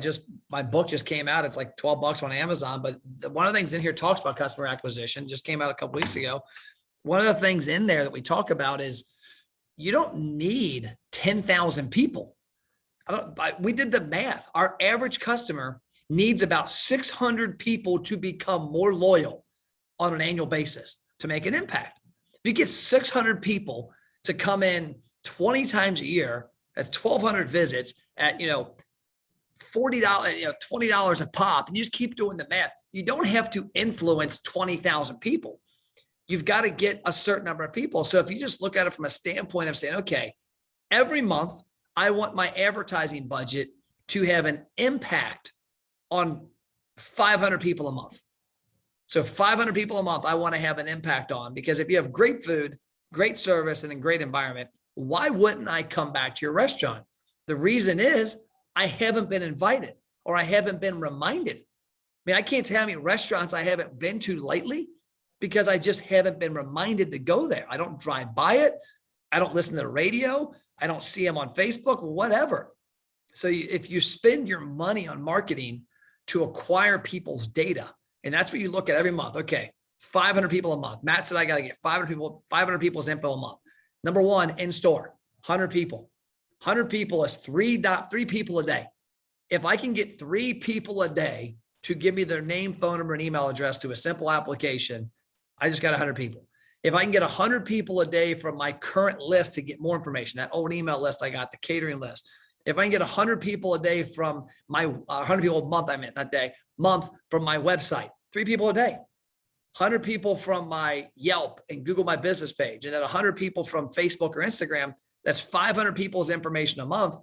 my book just came out. It's like $12 on Amazon, but one of the things in here talks about customer acquisition, just came out a couple weeks ago. One of the things in there that we talk about is you don't need 10,000 people. We did the math. Our average customer needs about 600 people to become more loyal on an annual basis to make an impact. If you get 600 people to come in 20 times a year, that's 1,200 visits at, $40, $20 a pop, and you just keep doing the math. You don't have to influence 20,000 people. You've got to get a certain number of people. So if you just look at it from a standpoint of saying, okay, every month, I want my advertising budget to have an impact on 500 people a month. So 500 people a month, I want to have an impact on, because if you have great food, great service, and a great environment, why wouldn't I come back to your restaurant? The reason is I haven't been invited, or I haven't been reminded. I mean, I can't tell how many restaurants I haven't been to lately because I just haven't been reminded to go there. I don't drive by it. I don't listen to the radio. I don't see them on Facebook or whatever. So if you spend your money on marketing to acquire people's data, and that's what you look at every month. Okay, 500 people a month. Matt said I got to get 500 people's info a month. Number one, in store, 100 people. 100 people is three people a day. If I can get 3 people a day to give me their name, phone number, and email address to a simple application, I just got 100 people. If I can get 100 people a day from my current list to get more information, that old email list I got, the catering list. If I can get 100 people a day from my 100 people a month, month from my website, 3 people a day. 100 people from my Yelp and Google My Business page, and then 100 people from Facebook or Instagram, that's 500 people's information a month.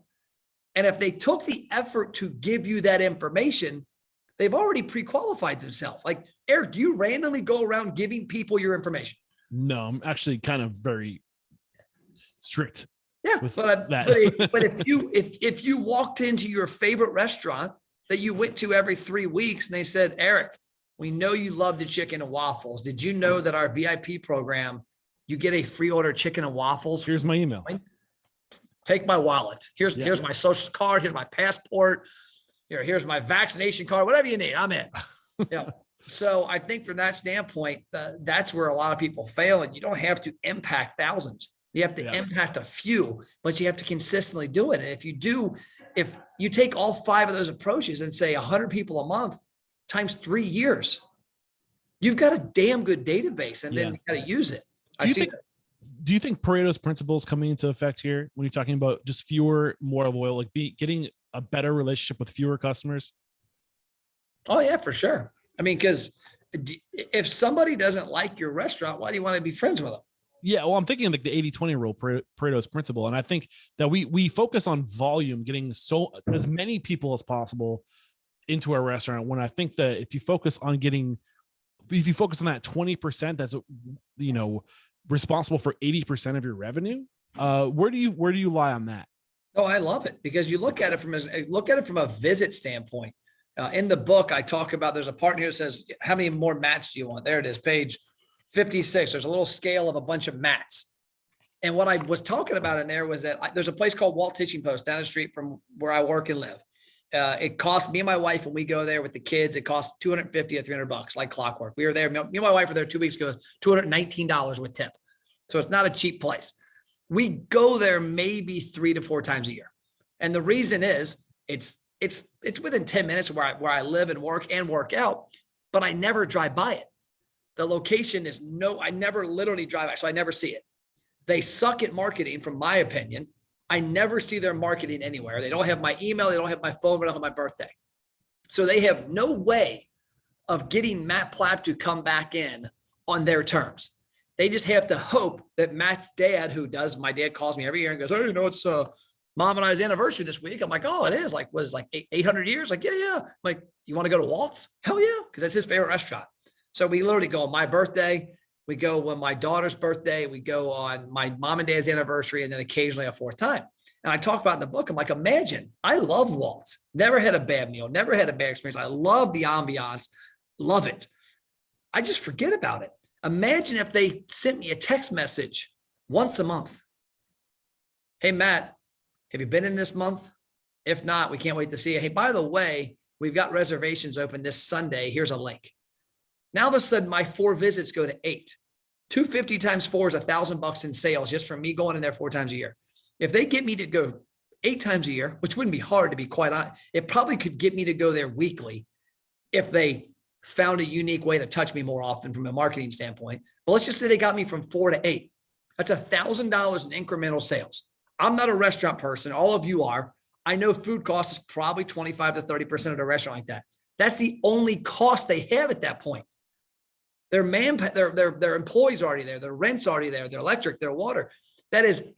And if they took the effort to give you that information, they've already pre-qualified themselves. Like, Eric, do you randomly go around giving people your information? No, I'm actually kind of very strict. Yeah, but if you walked into your favorite restaurant that you went to every 3 weeks and they said, Eric, we know you love the chicken and waffles. Did you know that our VIP program, you get a free order of chicken and waffles? Here's my email. Take my wallet. Here's my social card. Here's my passport. Here's my vaccination card. Whatever you need, I'm in. So I think from that standpoint, that's where a lot of people fail. And you don't have to impact thousands. You have to impact a few, but you have to consistently do it. And if you take all 5 of those approaches and say 100 people a month times 3 years, you've got a damn good database, and then you got to use it. Do you think Pareto's principles coming into effect here when you're talking about just fewer, more loyal, like getting a better relationship with fewer customers? Oh yeah, for sure. I mean, because if somebody doesn't like your restaurant, why do you want to be friends with them? Yeah, well, I'm thinking of like the 80-20 rule, Pareto's principle. And I think that we focus on volume, getting as many people as possible into our restaurant. When I think that if you focus on that 20%, that's, responsible for 80% of your revenue. Where do you lie on that? Oh, I love it, because you look at it from a visit standpoint. In the book, I talk about, there's a part here that says, how many more mats do you want? There it is, page 56. There's a little scale of a bunch of mats. And what I was talking about in there was that there's a place called Walt's Hitching Post down the street from where I work and live. It cost me and my wife, when we go there with the kids, it costs $250 or $300, like clockwork. We were there. Me and my wife were there 2 weeks ago, $219 with tip. So it's not a cheap place. We go there maybe 3 to 4 times a year. And the reason is it's within 10 minutes of where I live and work out, but I never drive by it. The location is I never literally drive by, so I never see it. They suck at marketing, from my opinion. I never see their marketing anywhere. They don't have my email. They don't have my phone. They don't have my birthday. So they have no way of getting Matt Plapp to come back in on their terms. They just have to hope that Matt's dad, my dad calls me every year and goes, hey, it's Mom and I's anniversary this week. I'm like, oh, it is. Like, was like 800 years? Like, yeah. I'm like, you want to go to Walt's? Hell yeah. Because that's his favorite restaurant. So we literally go on my birthday. We go on my daughter's birthday. We go on my mom and dad's anniversary, and then occasionally a 4th time. And I talk about in the book, I'm like, imagine, I love Walt's. Never had a bad meal. Never had a bad experience. I love the ambiance. Love it. I just forget about it. Imagine if they sent me a text message once a month. Hey, Matt, have you been in this month? If not, we can't wait to see you. Hey, by the way, we've got reservations open this Sunday. Here's a link. Now, all of a sudden, my 4 visits go to 8. 250 times 4 is $1,000 in sales just from me going in there 4 times a year. If they get me to go 8 times a year, which wouldn't be hard, to be quite honest, it probably could get me to go there weekly if they found a unique way to touch me more often from a marketing standpoint. But let's just say they got me from 4 to 8. That's $1,000 in incremental sales. I'm not a restaurant person. All of you are. I know food costs is probably 25 to 30% of the restaurant like that. That's the only cost they have at that point. Their employees are already there. Their rent's already there. Their electric, their water. That is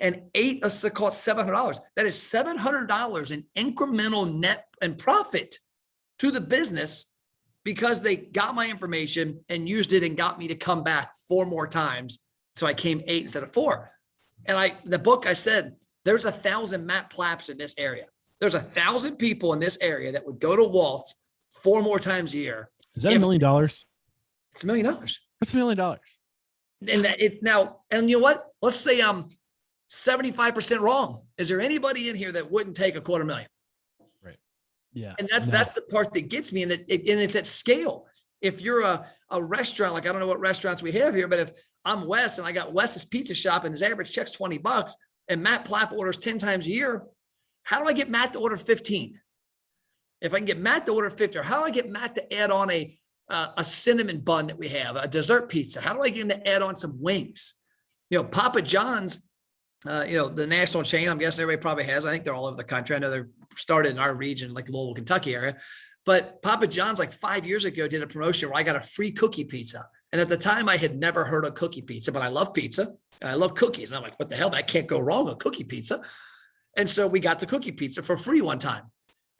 cost $700. That is $700 in incremental net and profit to the business, because they got my information and used it and got me to come back 4 more times. So I came 8 instead of 4. And the book, I said, there's 1,000 Matt Plapps in this area. There's 1,000 people in this area that would go to Walt's 4 more times a year. Is that $1 million? It's $1 million. That's $1 million. And you know what? Let's say I'm 75% wrong. Is there anybody in here that wouldn't take $250,000? Right. Yeah. And that's the part that gets me. And it's at scale. If you're a restaurant, like, I don't know what restaurants we have here, but if I'm Wes and I got Wes's Pizza Shop and his average check's $20 and Matt Plapp orders 10 times a year, how do I get Matt to order 15? If I can get Matt to order 50, or how do I get Matt to add on a cinnamon bun that we have, a dessert pizza? How do I get him to add on some wings? Papa John's, the national chain, I'm guessing everybody probably has. I think they're all over the country. I know they're started in our region, like Louisville, Kentucky area. But Papa John's, like 5 years ago, did a promotion where I got a free cookie pizza. And at the time I had never heard of cookie pizza, but I love pizza and I love cookies. And I'm like, what the hell? That can't go wrong, a cookie pizza. And so we got the cookie pizza for free one time.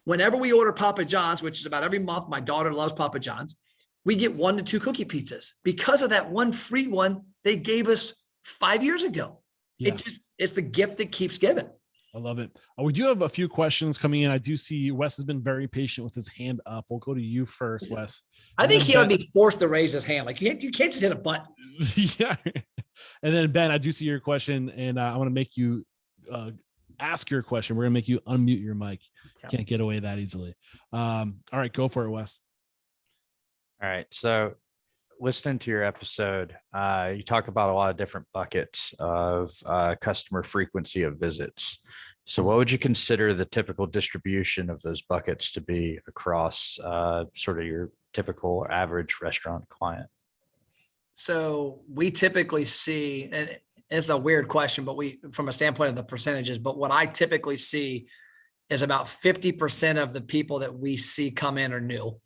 Whenever we order Papa John's, which is about every month, my daughter loves Papa John's, we get 1 to 2 cookie pizzas because of that one free one they gave us 5 years ago. Yeah. It's the gift that keeps giving. I love it. We do have a few questions coming in. I do see Wes has been very patient with his hand up. We'll go to you first, Wes. I think he ought to be forced to raise his hand. Like you can't just hit a button. Yeah. And then Ben, I do see your question, and I want to make you ask your question. We're gonna make you unmute your mic. Can't get away that easily. All right, go for it, Wes. All right. So listening to your episode, you talk about a lot of different buckets of customer frequency of visits. So what would you consider the typical distribution of those buckets to be across sort of your typical average restaurant client? So we typically see, and it's a weird question, but from a standpoint of the percentages, but what I typically see is about 50% of the people that we see come in are new.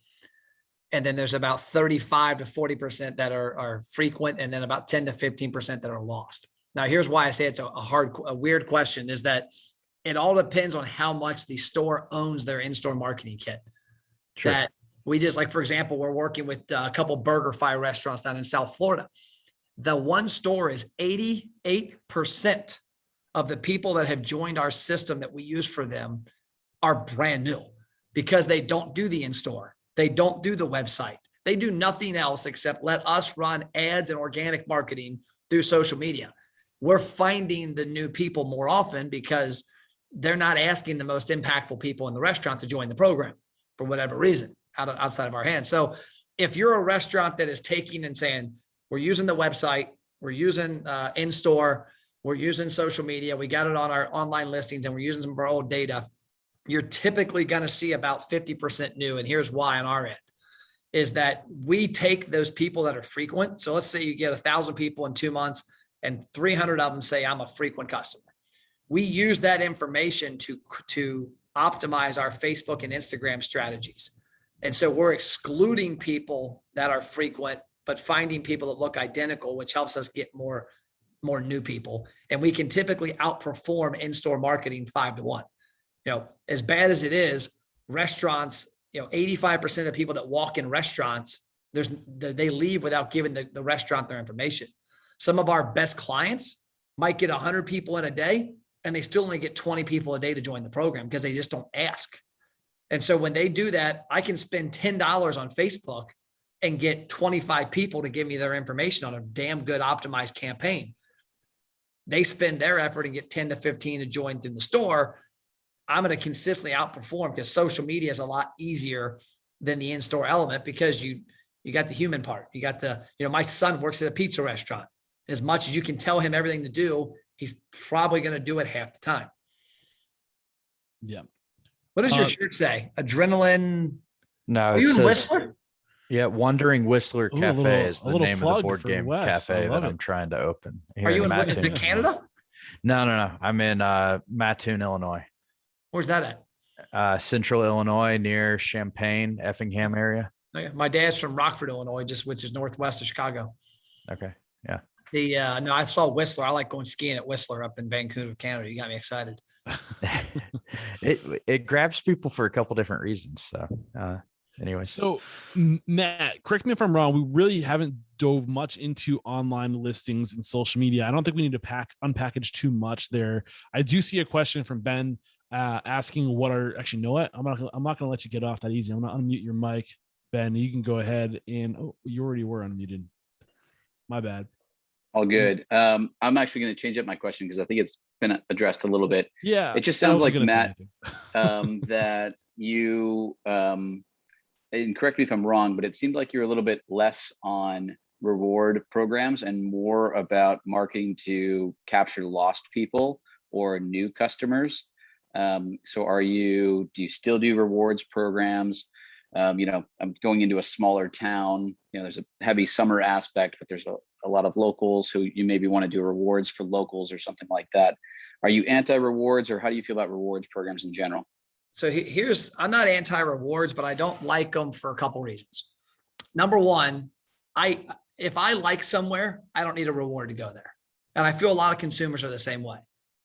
And then there's about 35 to 40% that are frequent, and then about 10 to 15% that are lost. Now, here's why I say it's a weird question, is that it all depends on how much the store owns their in-store marketing kit. Sure. That we just, like, for example, we're working with a couple BurgerFi restaurants down in South Florida. The one store is 88% of the people that have joined our system that we use for them are brand new, because they don't do the in-store. They don't do the website. They do nothing else except let us run ads and organic marketing through social media. We're finding the new people more often because they're not asking the most impactful people in the restaurant to join the program for whatever reason outside of our hands. So if you're a restaurant that is taking and saying, we're using the website, we're using in-store, we're using social media, we got it on our online listings, and we're using some of our old data, you're typically going to see about 50% new. And here's why on our end is that we take those people that are frequent. So let's say you get 1,000 people in 2 months and 300 of them say, I'm a frequent customer. We use that information to optimize our Facebook and Instagram strategies. And so we're excluding people that are frequent, but finding people that look identical, which helps us get more new people. And we can typically outperform in-store marketing 5-1. As bad as it is, restaurants, 85% of people that walk in restaurants, they leave without giving the restaurant their information. Some of our best clients might get 100 people in a day, and they still only get 20 people a day to join the program because they just don't ask. And so when they do that, I can spend $10 on Facebook and get 25 people to give me their information on a damn good optimized campaign. They spend their effort and get 10 to 15 to join through the store. I'm going to consistently outperform because social media is a lot easier than the in-store element, because you got the human part. You got my son works at a pizza restaurant. As much as you can tell him everything to do, he's probably going to do it half the time. Yeah. What does your shirt say? Adrenaline? No, Are you in Whistler? Yeah, Wandering Whistler Cafe is the name of the board game cafe that I'm trying to open. Are you in Canada? No. I'm in Mattoon, Illinois. Where's that at? Central Illinois, near Champaign, Effingham area. Okay. My dad's from Rockford, Illinois, which is northwest of Chicago. Okay. Yeah. No, I saw Whistler. I like going skiing at Whistler up in Vancouver, Canada. You got me excited. It grabs people for a couple different reasons. So anyway. So Matt, correct me if I'm wrong. We really haven't dove much into online listings and social media. I don't think we need to unpackage too much there. I do see a question from Ben asking what are actually, you know what? I'm not going to let you get off that easy. I'm going to unmute your mic, Ben. You can go ahead and you already were unmuted. My bad. All good. I'm actually going to change up my question because I think it's been addressed a little bit. Yeah. It just sounds like, Matt, that you, and correct me if I'm wrong, but it seemed like you're a little bit less on reward programs and more about marketing to capture lost people or new customers. So do you still do rewards programs? I'm going into a smaller town, there's a heavy summer aspect, but there's a lot of locals who you maybe want to do rewards for locals or something like that. Are you anti-rewards, or how do you feel about rewards programs in general? So I'm not anti-rewards, but I don't like them for a couple reasons. Number one, if I like somewhere, I don't need a reward to go there. And I feel a lot of consumers are the same way.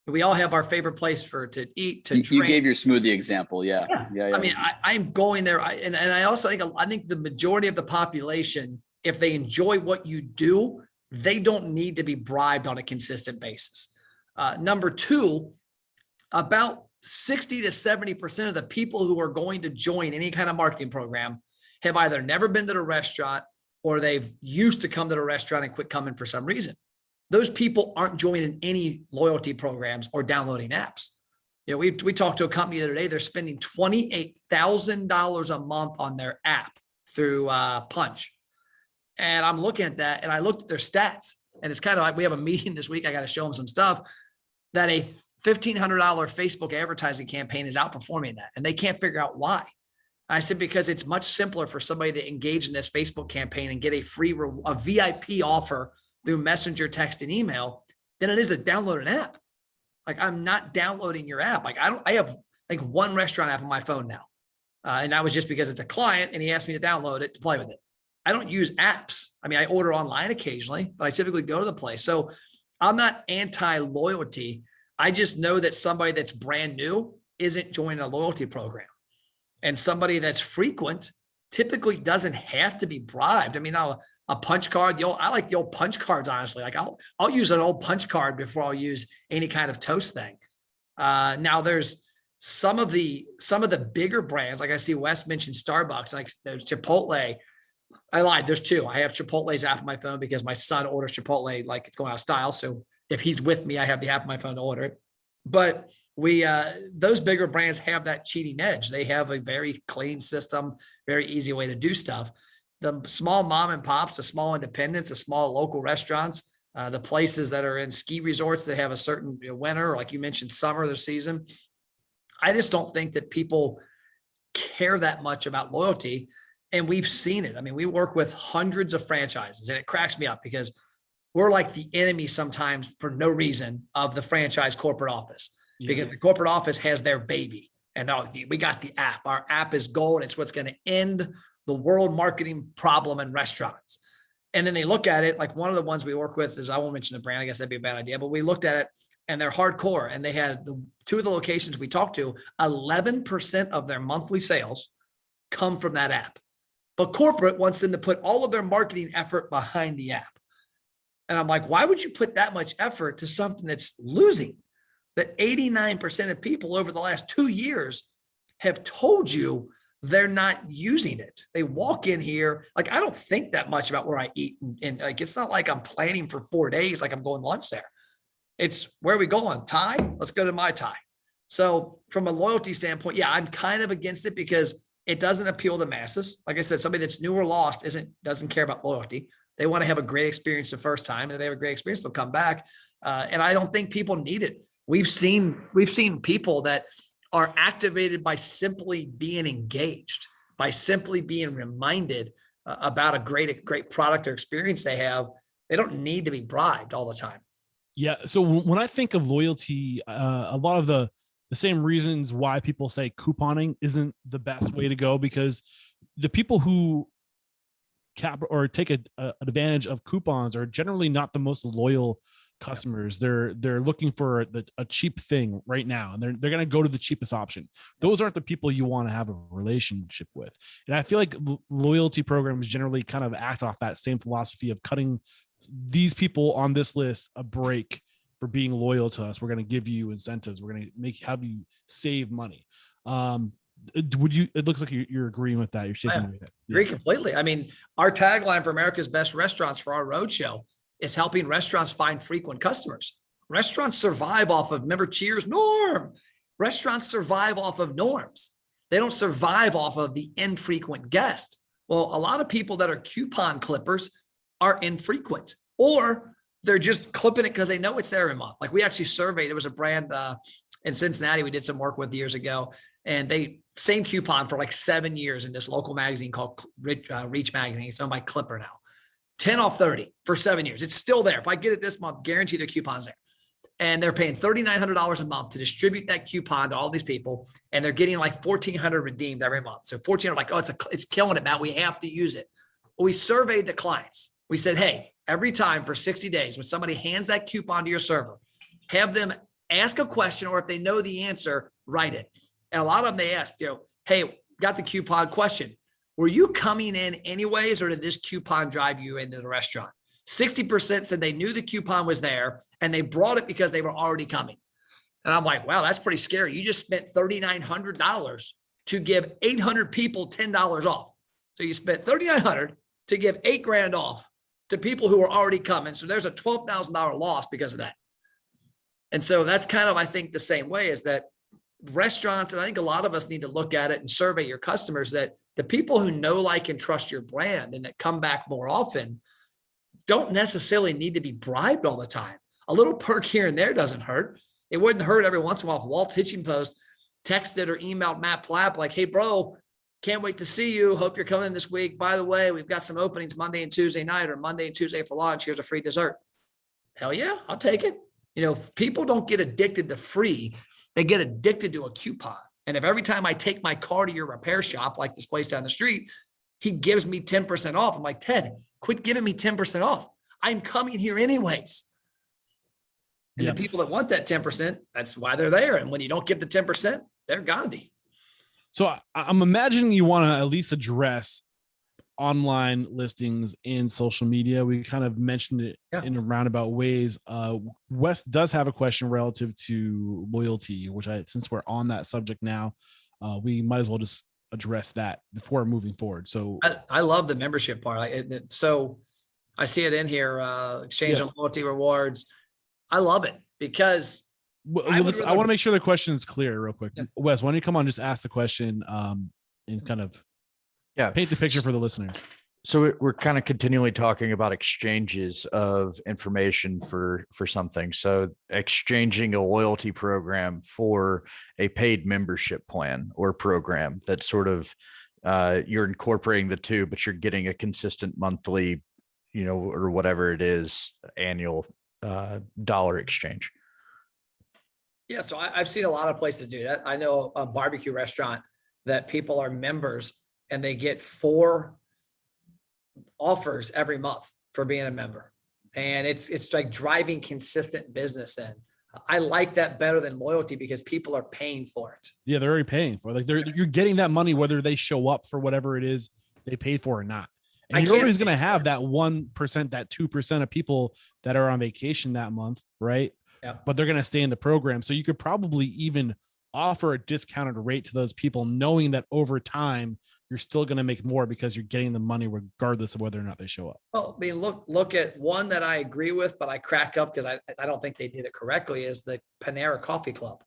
We all have our favorite place to eat, to drink. You gave your smoothie example. Yeah. I mean, I'm going there. And I also think the majority of the population, if they enjoy what you do, they don't need to be bribed on a consistent basis. Number two, about 60 to 70% of the people who are going to join any kind of marketing program have either never been to the restaurant or they've used to come to the restaurant and quit coming for some reason. Those people aren't joining any loyalty programs or downloading apps. You know, we talked to a company the other day, they're spending $28,000 a month on their app through Punch. And I'm looking at that and I looked at their stats and it's kind of like, we have a meeting this week. I got to show them some stuff that a $1,500 Facebook advertising campaign is outperforming that. And they can't figure out why. I said, because it's much simpler for somebody to engage in this Facebook campaign and get a VIP offer through messenger, text, and email than it is to download an app. Like, I'm not downloading your app. Like, I have like one restaurant app on my phone now. And that was just because it's a client and he asked me to download it to play with it. I don't use apps. I mean, I order online occasionally, but I typically go to the place. So I'm not anti-loyalty. I just know that somebody that's brand new isn't joining a loyalty program. And somebody that's frequent typically doesn't have to be bribed. I mean, a punch card, I like the old punch cards, honestly. Like I'll use an old punch card before I'll use any kind of toast thing. Now there's some of the bigger brands, like I see Wes mentioned Starbucks, like there's Chipotle. I lied, there's two. I have Chipotle's app on my phone because my son orders Chipotle like it's going out of style. So if he's with me, I have the app on my phone to order it. But those bigger brands have that cheating edge. They have a very clean system, very easy way to do stuff. The small mom and pops, the small independents, the small local restaurants, the places that are in ski resorts that have a certain winter, or like you mentioned, summer, the season. I just don't think that people care that much about loyalty. And we've seen it. I mean, we work with hundreds of franchises and it cracks me up because we're like the enemy sometimes for no reason of the franchise corporate office, because the corporate office has their baby and we got the app. Our app is gold. It's what's going to end the world marketing problem in restaurants. And then they look at it, like one of the ones we work with is, I won't mention the brand, I guess that'd be a bad idea, but we looked at it and they're hardcore. And they had two of the locations we talked to, 11% of their monthly sales come from that app. But corporate wants them to put all of their marketing effort behind the app. And I'm like, why would you put that much effort to something that's losing? That 89% of people over the last 2 years have told you they're not using it. They walk in here, like, I don't think that much about where I eat. And like, it's not like I'm planning for 4 days, like I'm going to lunch there. It's where are we going? Thai? Let's go to my Thai. So from a loyalty standpoint, yeah, I'm kind of against it because it doesn't appeal to masses. Like I said, somebody that's new or lost doesn't care about loyalty. They want to have a great experience the first time, and if they have a great experience, they'll come back. And I don't think people need it. We've seen people that are activated by simply being engaged, by simply being reminded about a great product or experience they have. They don't need to be bribed all the time. Yeah. So when I think of loyalty, a lot of the same reasons why people say couponing isn't the best way to go, because the people who take advantage of coupons are generally not the most loyal customers. They're looking for a cheap thing right now, and they're going to go to the cheapest option. Those aren't the people you want to have a relationship with. And I feel like loyalty programs generally kind of act off that same philosophy of cutting these people on this list a break for being loyal to us. We're going to give you incentives. We're going to have you save money. It looks like you're agreeing with that. You're shaking with it. Agree completely. I mean, our tagline for America's Best Restaurants for our roadshow is helping restaurants find frequent customers. Restaurants survive off of, remember, cheers, norm. Restaurants survive off of norms. They don't survive off of the infrequent guest. Well, a lot of people that are coupon clippers are infrequent, or they're just clipping it because they know it's there every month. Like we actually surveyed, there was a brand in Cincinnati we did some work with years ago, and same coupon for like 7 years in this local magazine called Reach Magazine. It's owned by Clipper now. 10 off 30 for 7 years. It's still there. If I get it this month, guarantee the coupon's there. And they're paying $3,900 a month to distribute that coupon to all these people. And they're getting like 1,400 redeemed every month. So 1,400, like, oh, it's killing it, Matt. We have to use it. Well, we surveyed the clients. We said, hey, every time for 60 days, when somebody hands that coupon to your server, have them ask a question, or if they know the answer, write it. And a lot of them, they asked, hey, got the coupon question. Were you coming in anyways, or did this coupon drive you into the restaurant? 60% said they knew the coupon was there and they brought it because they were already coming. And I'm like, wow, that's pretty scary. You just spent $3,900 to give 800 people $10 off. So you spent $3,900 to give $8,000 off to people who are already coming. So there's a $12,000 loss because of that. And so that's kind of, I think, the same way, is that restaurants, and I think a lot of us need to look at it and survey your customers, that the people who know, like, and trust your brand and that come back more often don't necessarily need to be bribed all the time. A little perk here and there doesn't hurt. It wouldn't hurt every once in a while if Walt's Hitching Post texted or emailed Matt Plapp like, hey, bro, can't wait to see you. Hope you're coming this week. By the way, we've got some openings Monday and Tuesday night, or Monday and Tuesday for lunch. Here's a free dessert. Hell yeah, I'll take it. People don't get addicted to free. They get addicted to a coupon. And if every time I take my car to your repair shop, like this place down the street, he gives me 10% off, I'm like, Ted, quit giving me 10% off. I'm coming here anyways. And the people that want that 10%, that's why they're there. And when you don't give the 10%, they're Gandhi. So I'm imagining you want to at least address online listings in social media. We kind of mentioned it in roundabout ways. Wes does have a question relative to loyalty, which since we're on that subject now, we might as well just address that before moving forward. So I love the membership part. So I see it in here, exchange on loyalty rewards. I love it because I want to make sure the question is clear real quick. Wes, why don't you come on, just ask the question and kind of paint the picture for the listeners. So we're kind of continually talking about exchanges of information for something. So exchanging a loyalty program for a paid membership plan or program that sort of you're incorporating the two, but you're getting a consistent monthly, or whatever it is, annual dollar exchange. Yeah. So I've seen a lot of places do that. I know a barbecue restaurant that people are members and they get 4 offers every month for being a member. And it's like driving consistent business in. I like that better than loyalty because people are paying for it. Yeah, they're already paying for it. Like you're getting that money whether they show up for whatever it is they paid for or not. And you're always going to have that 1%, that 2% of people that are on vacation that month, right? Yeah. But they're going to stay in the program. So you could probably even offer a discounted rate to those people, knowing that over time you're still going to make more because you're getting the money regardless of whether or not they show up. Well, I mean, look at one that I agree with, but I crack up because I don't think they did it correctly, is the Panera Coffee Club.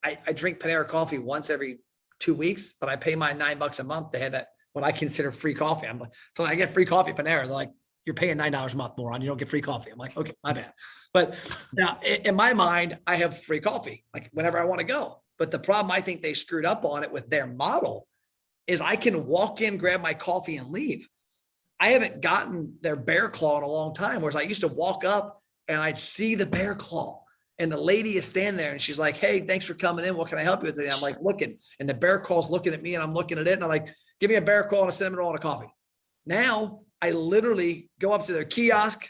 I drink Panera coffee once every 2 weeks, but I pay my $9 a month. They had that, what I consider free coffee. I'm like, so when I get free coffee at Panera, they're like, you're paying $9 a month, moron. You don't get free coffee. I'm like, okay, my bad. But now in my mind, I have free coffee, like whenever I want to go. But the problem I think they screwed up on it with their model is I can walk in, grab my coffee and leave. I haven't gotten their bear claw in a long time, whereas I used to walk up and I'd see the bear claw and the lady is standing there and she's like, hey, thanks for coming in. What can I help you with today? I'm like looking, and the bear claw's looking at me and I'm looking at it and I'm like, give me a bear claw and a cinnamon roll and a coffee. Now I literally go up to their kiosk,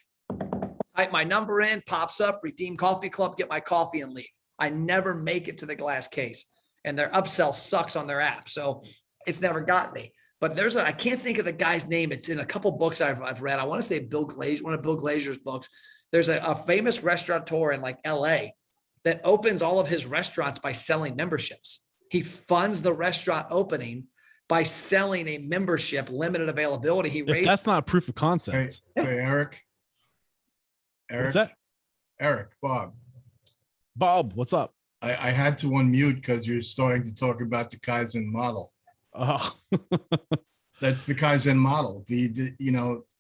type my number in, pops up, redeem coffee club, get my coffee and leave. I never make it to the glass case, and their upsell sucks on their app. So it's never got me. But I can't think of the guy's name. It's in a couple books I've read. I want to say Bill Glazer, one of Bill Glazer's books. There's a famous restaurateur in like LA that opens all of his restaurants by selling memberships. He funds the restaurant opening by selling a membership, limited availability. That's not proof of concept. Hey, Eric. What's that? Eric, Bob, what's up? I had to unmute because you're starting to talk about the Kaizen model. Oh. That's the Kaizen model.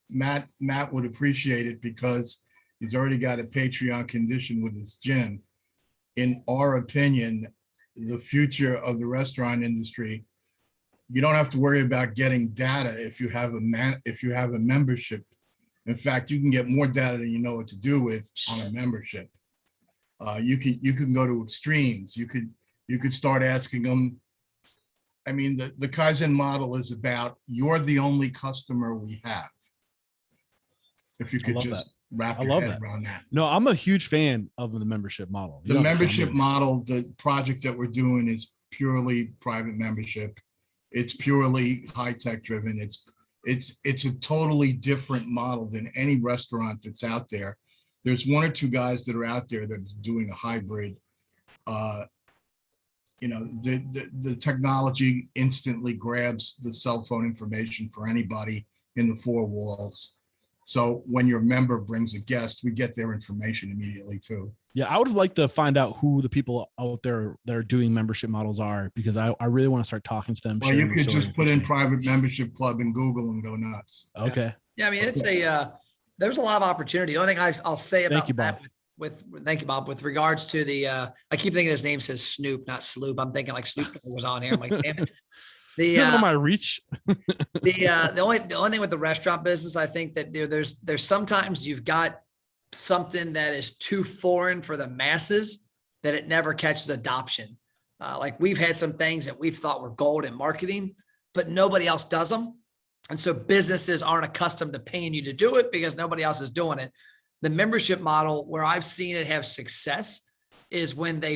Matt would appreciate it because he's already got a Patreon condition with his gym. In our opinion, the future of the restaurant industry, you don't have to worry about getting data if you have a membership. In fact, you can get more data than you know what to do with on a membership. You can go to extremes. You could start asking them. I mean, the Kaizen model is about, you're the only customer we have. If you could love just wrap I your love head that. around that. No, I'm a huge fan of the membership model. The membership model, the project that we're doing is purely private membership. It's purely high-tech driven. It's a totally different model than any restaurant that's out there. There's one or two guys that are out there that are doing a hybrid. The technology instantly grabs the cell phone information for anybody in the four walls. So when your member brings a guest, we get their information immediately too. Yeah, I would like to find out who the people out there that are doing membership models are, because I really want to start talking to them. Well, you could just put in private membership club in Google and go nuts. Okay. Yeah, I mean, it's there's a lot of opportunity. The only thing I'll say about that thank you, Bob, with regards to the, I keep thinking his name says Snoop, not Sloop. I'm thinking like Snoop was on here. I'm like, damn it. My reach. The only thing with the restaurant business, I think that there's sometimes you've got something that is too foreign for the masses that it never catches adoption. Like we've had some things that we've thought were gold in marketing, but nobody else does them. And so businesses aren't accustomed to paying you to do it because nobody else is doing it. The membership model where I've seen it have success is when they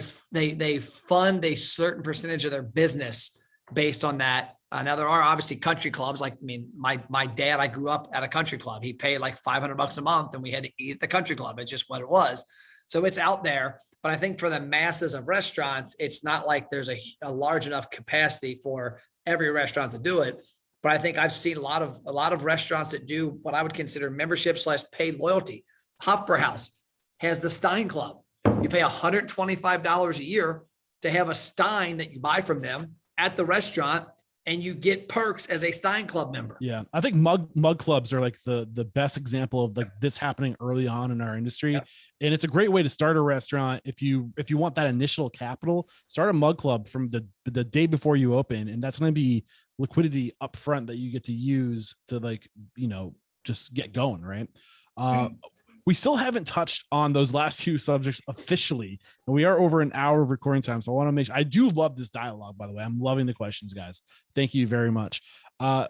fund a certain percentage of their business based on that. Now there are obviously country clubs. Like, I mean, my dad, I grew up at a country club. He paid like $500 a month and we had to eat at the country club. It's just what it was. So it's out there. But I think for the masses of restaurants, it's not like there's a large enough capacity for every restaurant to do it. But I think I've seen a lot of restaurants that do what I would consider membership / paid loyalty. Hofbrauhaus has the Stein Club. You pay $125 a year to have a Stein that you buy from them at the restaurant, and you get perks as a Stein Club member. Yeah, I think mug clubs are like the best example of like this happening early on in our industry. Yep. And it's a great way to start a restaurant. If you want that initial capital, start a mug club from the day before you open, and that's going to be liquidity up front that you get to use to just get going, right? We still haven't touched on those last two subjects officially, and we are over an hour of recording time. So I want to make sure, I do love this dialogue, by the way. I'm loving the questions, guys. Thank you very much.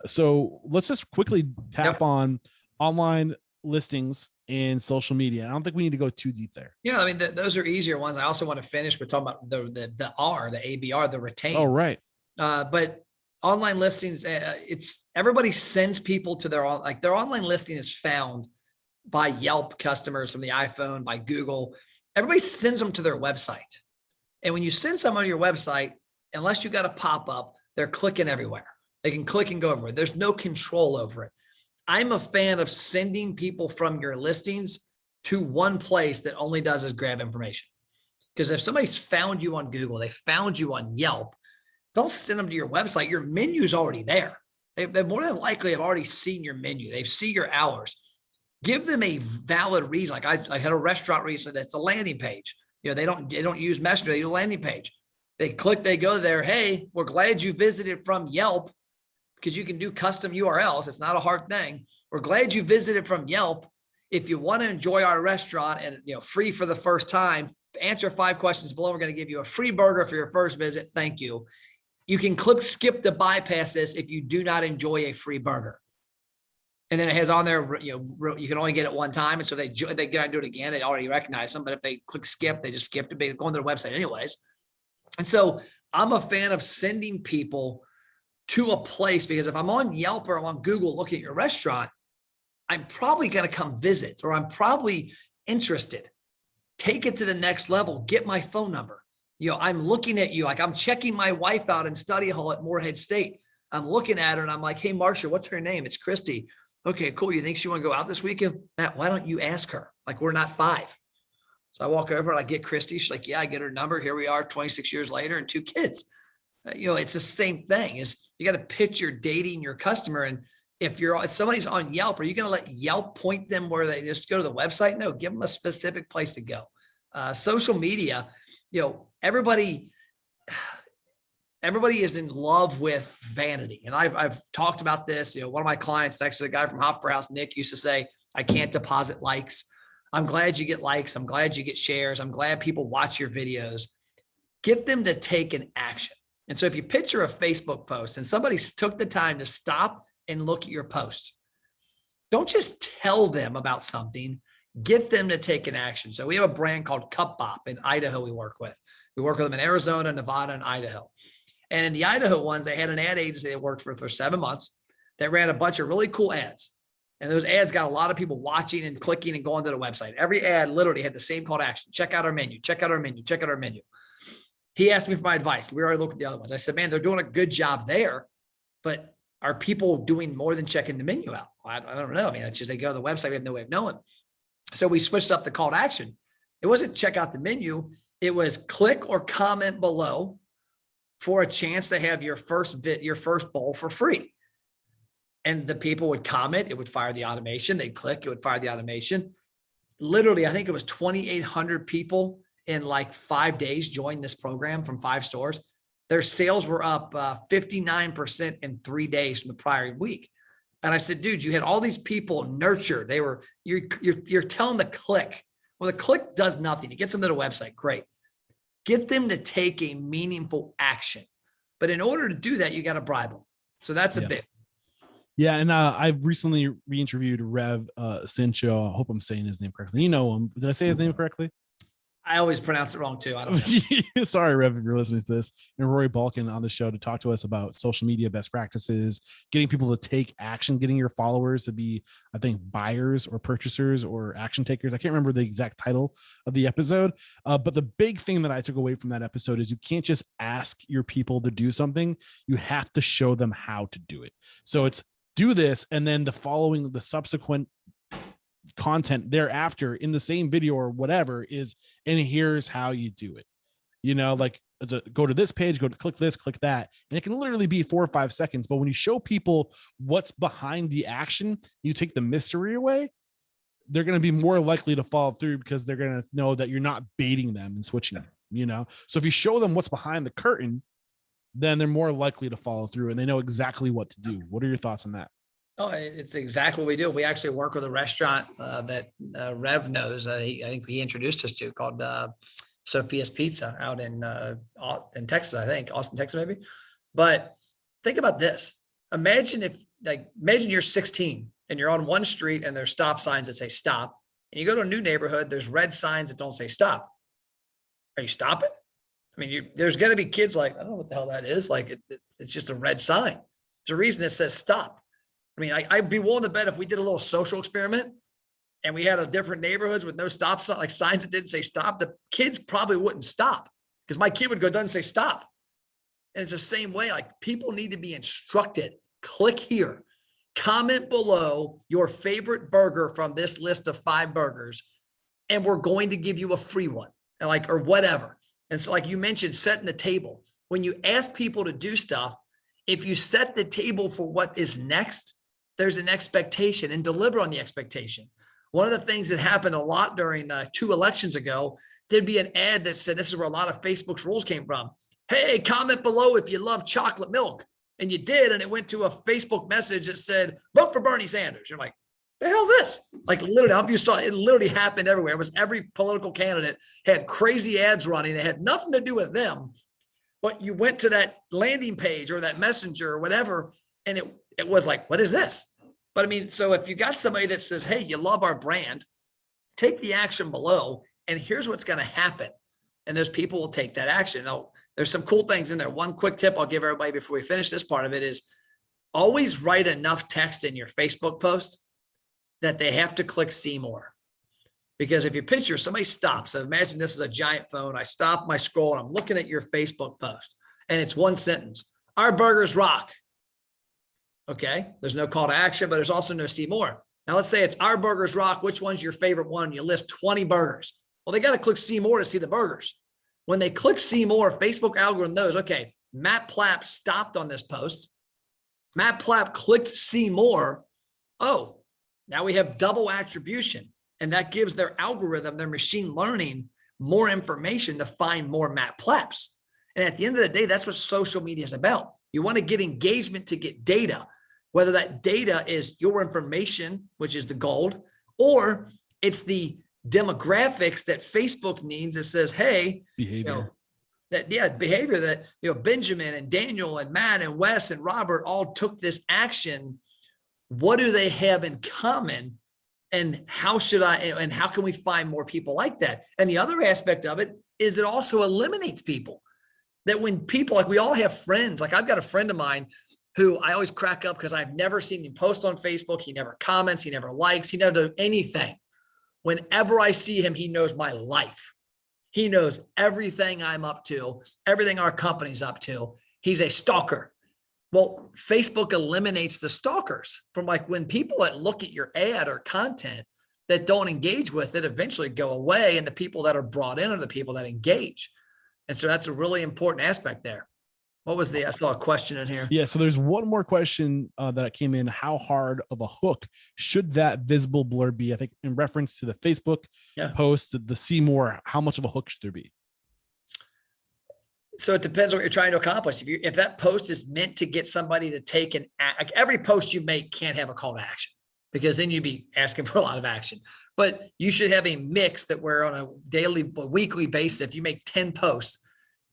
So let's just quickly tap on online listings and social media. I don't think we need to go too deep there. Yeah, I mean, those are easier ones. I also want to finish with talking about the ABR, the retain. Oh, right. But online listings, it's everybody sends people to their online listing is found by Yelp customers from the iPhone, by Google. Everybody sends them to their website. And when you send someone to your website, unless you got a pop-up, they're clicking everywhere. They can click and go everywhere. There's no control over it. I'm a fan of sending people from your listings to one place that only does is grab information. Because if somebody's found you on Google, they found you on Yelp, don't send them to your website. Your menu's already there. They more than likely have already seen your menu. They see your hours. Give them a valid reason. Like I had a restaurant recently that's a landing page. They don't use Messenger, they use a landing page. They click, they go there. Hey, we're glad you visited from Yelp, because you can do custom URLs. It's not a hard thing. We're glad you visited from Yelp. If you want to enjoy our restaurant and free for the first time, answer 5 questions below. We're going to give you a free burger for your first visit. Thank you. You can skip to bypass this if you do not enjoy a free burger. And then it has on there, you can only get it one time. And so they got to do it again. They already recognize them. But if they click skip, they just skip to go on their website anyways. And so I'm a fan of sending people to a place, because if I'm on Yelp or I'm on Google looking at your restaurant, I'm probably going to come visit, or I'm probably interested. Take it to the next level. Get my phone number. I'm looking at you. Like I'm checking my wife out in study hall at Morehead State. I'm looking at her and I'm like, hey, Marcia, what's her name? It's Christy. Okay, cool. You think she want to go out this weekend? Matt, why don't you ask her? Like, we're not 5. So I walk over and I get Christy. She's like, yeah, I get her number. Here we are 26 years later and 2 kids. It's the same thing. Is you got to pitch your dating your customer. And if somebody's on Yelp, are you going to let Yelp point them where they just go to the website? No, give them a specific place to go. Social media, everybody is in love with vanity. And I've talked about this. One of my clients, actually a guy from Hofbrauhaus, Nick, used to say, I can't deposit likes. I'm glad you get likes. I'm glad you get shares. I'm glad people watch your videos. Get them to take an action. And so if you picture a Facebook post and somebody took the time to stop and look at your post, Don't just tell them about something, get them to take an action. So we have a brand called Cup Bop in Idaho we work with. We work with them in Arizona, Nevada, and Idaho. And in the Idaho ones, they had an ad agency that worked for 7 months that ran a bunch of really cool ads. And those ads got a lot of people watching and clicking and going to the website. Every ad literally had the same call to action. Check out our menu, check out our menu, check out our menu. He asked me for my advice. We already looked at the other ones. I said, man, they're doing a good job there, but are people doing more than checking the menu out? I don't know. I mean, it's just they go to the website. We have no way of knowing. So we switched up the call to action. It wasn't check out the menu. It was click or comment below for a chance to have your first bowl for free. And the people would comment, it would fire the automation. They'd click, it would fire the automation. Literally, I think it was 2,800 people in like 5 days joined this program from 5 stores. Their sales were up 59% in 3 days from the prior week. And I said, dude, you had all these people nurtured. You're telling the click. Well, the click does nothing. It gets them to the website. Great. Get them to take a meaningful action. But in order to do that, you got to bribe them. So that's a bit. Yeah, and I've recently re-interviewed Rev Cincho. I hope I'm saying his name correctly. You know him. Did I say his name correctly? I always pronounce it wrong too. I don't know. Sorry, Rev, if you're listening to this. And Rory Balkin on the show to talk to us about social media best practices, getting people to take action, getting your followers to be, I think, buyers or purchasers or action takers. I can't remember the exact title of the episode. But the big thing that I took away from that episode is you can't just ask your people to do something. You have to show them how to do it. So it's do this, and then the subsequent content thereafter in the same video or whatever is, and here's how you do it. You know, like go to this page, click this, click that. And it can literally be 4 or 5 seconds. But when you show people what's behind the action, you take the mystery away, they're going to be more likely to follow through because they're going to know that you're not baiting them and switching them, you know? So if you show them what's behind the curtain, then they're more likely to follow through and they know exactly what to do. What are your thoughts on that? Oh, it's exactly what we do. We actually work with a restaurant that Rev knows. I think he introduced us to, called Sophia's Pizza out in Texas, I think, Austin, Texas, maybe. But think about this. Imagine you're 16 and you're on one street and there's stop signs that say stop. And you go to a new neighborhood, there's red signs that don't say stop. Are you stopping? I mean, there's going to be kids like, I don't know what the hell that is. Like, it's just a red sign. There's a reason it says stop. I mean, I'd be willing to bet if we did a little social experiment and we had a different neighborhoods with no stop sign, like signs that didn't say stop, the kids probably wouldn't stop because my kid would go down and say stop. And it's the same way, like people need to be instructed. Click here, comment below your favorite burger from this list of 5 burgers, and we're going to give you a free one, or whatever. And so like you mentioned, setting the table. When you ask people to do stuff, if you set the table for what is next, there's an expectation and deliver on the expectation. One of the things that happened a lot during 2 elections ago, there'd be an ad that said, this is where a lot of Facebook's rules came from. Hey, comment below if you love chocolate milk. And you did, and it went to a Facebook message that said, vote for Bernie Sanders. You're like, the hell's this? Like literally, I don't know if you saw it literally happened everywhere. It was every political candidate had crazy ads running. It had nothing to do with them, but you went to that landing page or that messenger or whatever, and it was like, what is this? But I mean, so if you got somebody that says, hey, you love our brand, take the action below, and here's what's going to happen. And those people will take that action. Now, there's some cool things in there. One quick tip I'll give everybody before we finish this part of it is always write enough text in your Facebook post that they have to click see more. Because if you picture somebody stops, so imagine this is a giant phone. I stop my scroll and I'm looking at your Facebook post and it's one sentence. Our burgers rock. Okay. There's no call to action, but there's also no see more. Now let's say it's our burgers rock. Which one's your favorite one? You list 20 burgers. Well, they got to click see more to see the burgers. When they click see more, Facebook algorithm knows, okay, Matt Plapp stopped on this post. Matt Plapp clicked see more. Oh, now we have double attribution, and that gives their algorithm, their machine learning, more information to find more Matt Plapps. And at the end of the day, that's what social media is about. You want to get engagement to get data, whether that data is your information, which is the gold, or it's the demographics that Facebook needs that says, hey, behavior. Behavior that, Benjamin and Daniel and Matt and Wes and Robert all took this action. What do they have in common? And how can we find more people like that? And the other aspect of it is it also eliminates people. That when people, like we all have friends, like I've got a friend of mine who I always crack up because I've never seen him post on Facebook. He never comments, he never likes, he never does anything. Whenever I see him, he knows my life. He knows everything I'm up to, everything our company's up to. He's a stalker. Well, Facebook eliminates the stalkers from like when people that look at your ad or content that don't engage with it eventually go away. And the people that are brought in are the people that engage. And so that's a really important aspect there. What was I saw a question in here. Yeah. So there's one more question that came in. How hard of a hook should that visible blur be? I think in reference to the Facebook post, the see more, how much of a hook should there be? So it depends on what you're trying to accomplish. If that post is meant to get somebody to take like every post you make can't have a call to action, because then you'd be asking for a lot of action. But you should have a mix that where on a daily, weekly basis, if you make 10 posts,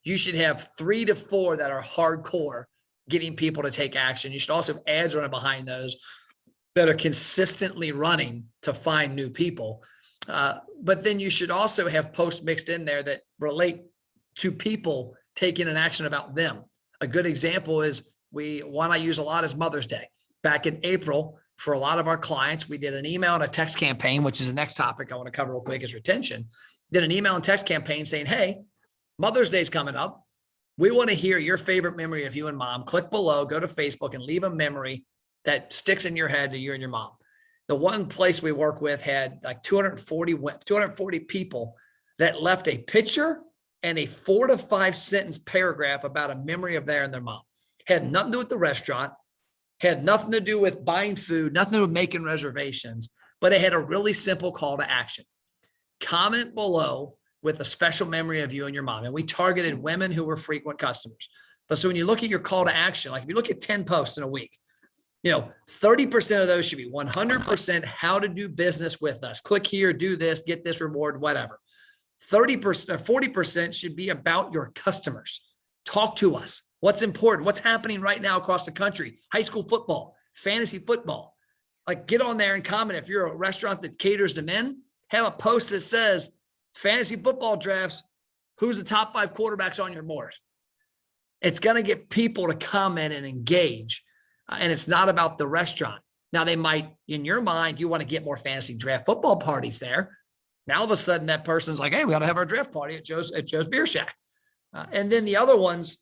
you should have 3 to 4 that are hardcore, getting people to take action. You should also have ads running behind those that are consistently running to find new people. But then you should also have posts mixed in there that relate to people taking an action about them. A good example is one I use a lot is Mother's Day. Back in April, for a lot of our clients, we did an email and a text campaign, which is the next topic I want to cover real quick is retention. Did an email and text campaign saying, hey, Mother's Day's coming up. We want to hear your favorite memory of you and mom. Click below, go to Facebook and leave a memory that sticks in your head to you and your mom. The one place we work with had like 240 people that left a picture and a 4 to 5 sentence paragraph about a memory of their and their mom. Had nothing to do with the restaurant, had nothing to do with buying food, nothing to do with making reservations, but it had a really simple call to action. Comment below with a special memory of you and your mom. And we targeted women who were frequent customers. But so when you look at your call to action, like if you look at 10 posts in a week, 30% of those should be 100% how to do business with us. Click here, do this, get this reward, whatever. 30% or 40% should be about your customers. Talk to us. What's important? What's happening right now across the country? High school football, fantasy football. Like get on there and comment. If you're a restaurant that caters to men, have a post that says fantasy football drafts, who's the top 5 quarterbacks on your board? It's going to get people to comment and engage. And it's not about the restaurant. Now they might, in your mind, you want to get more fantasy draft football parties there. Now all of a sudden that person's like, hey, we ought to have our draft party at Joe's Beer Shack. And then the other ones,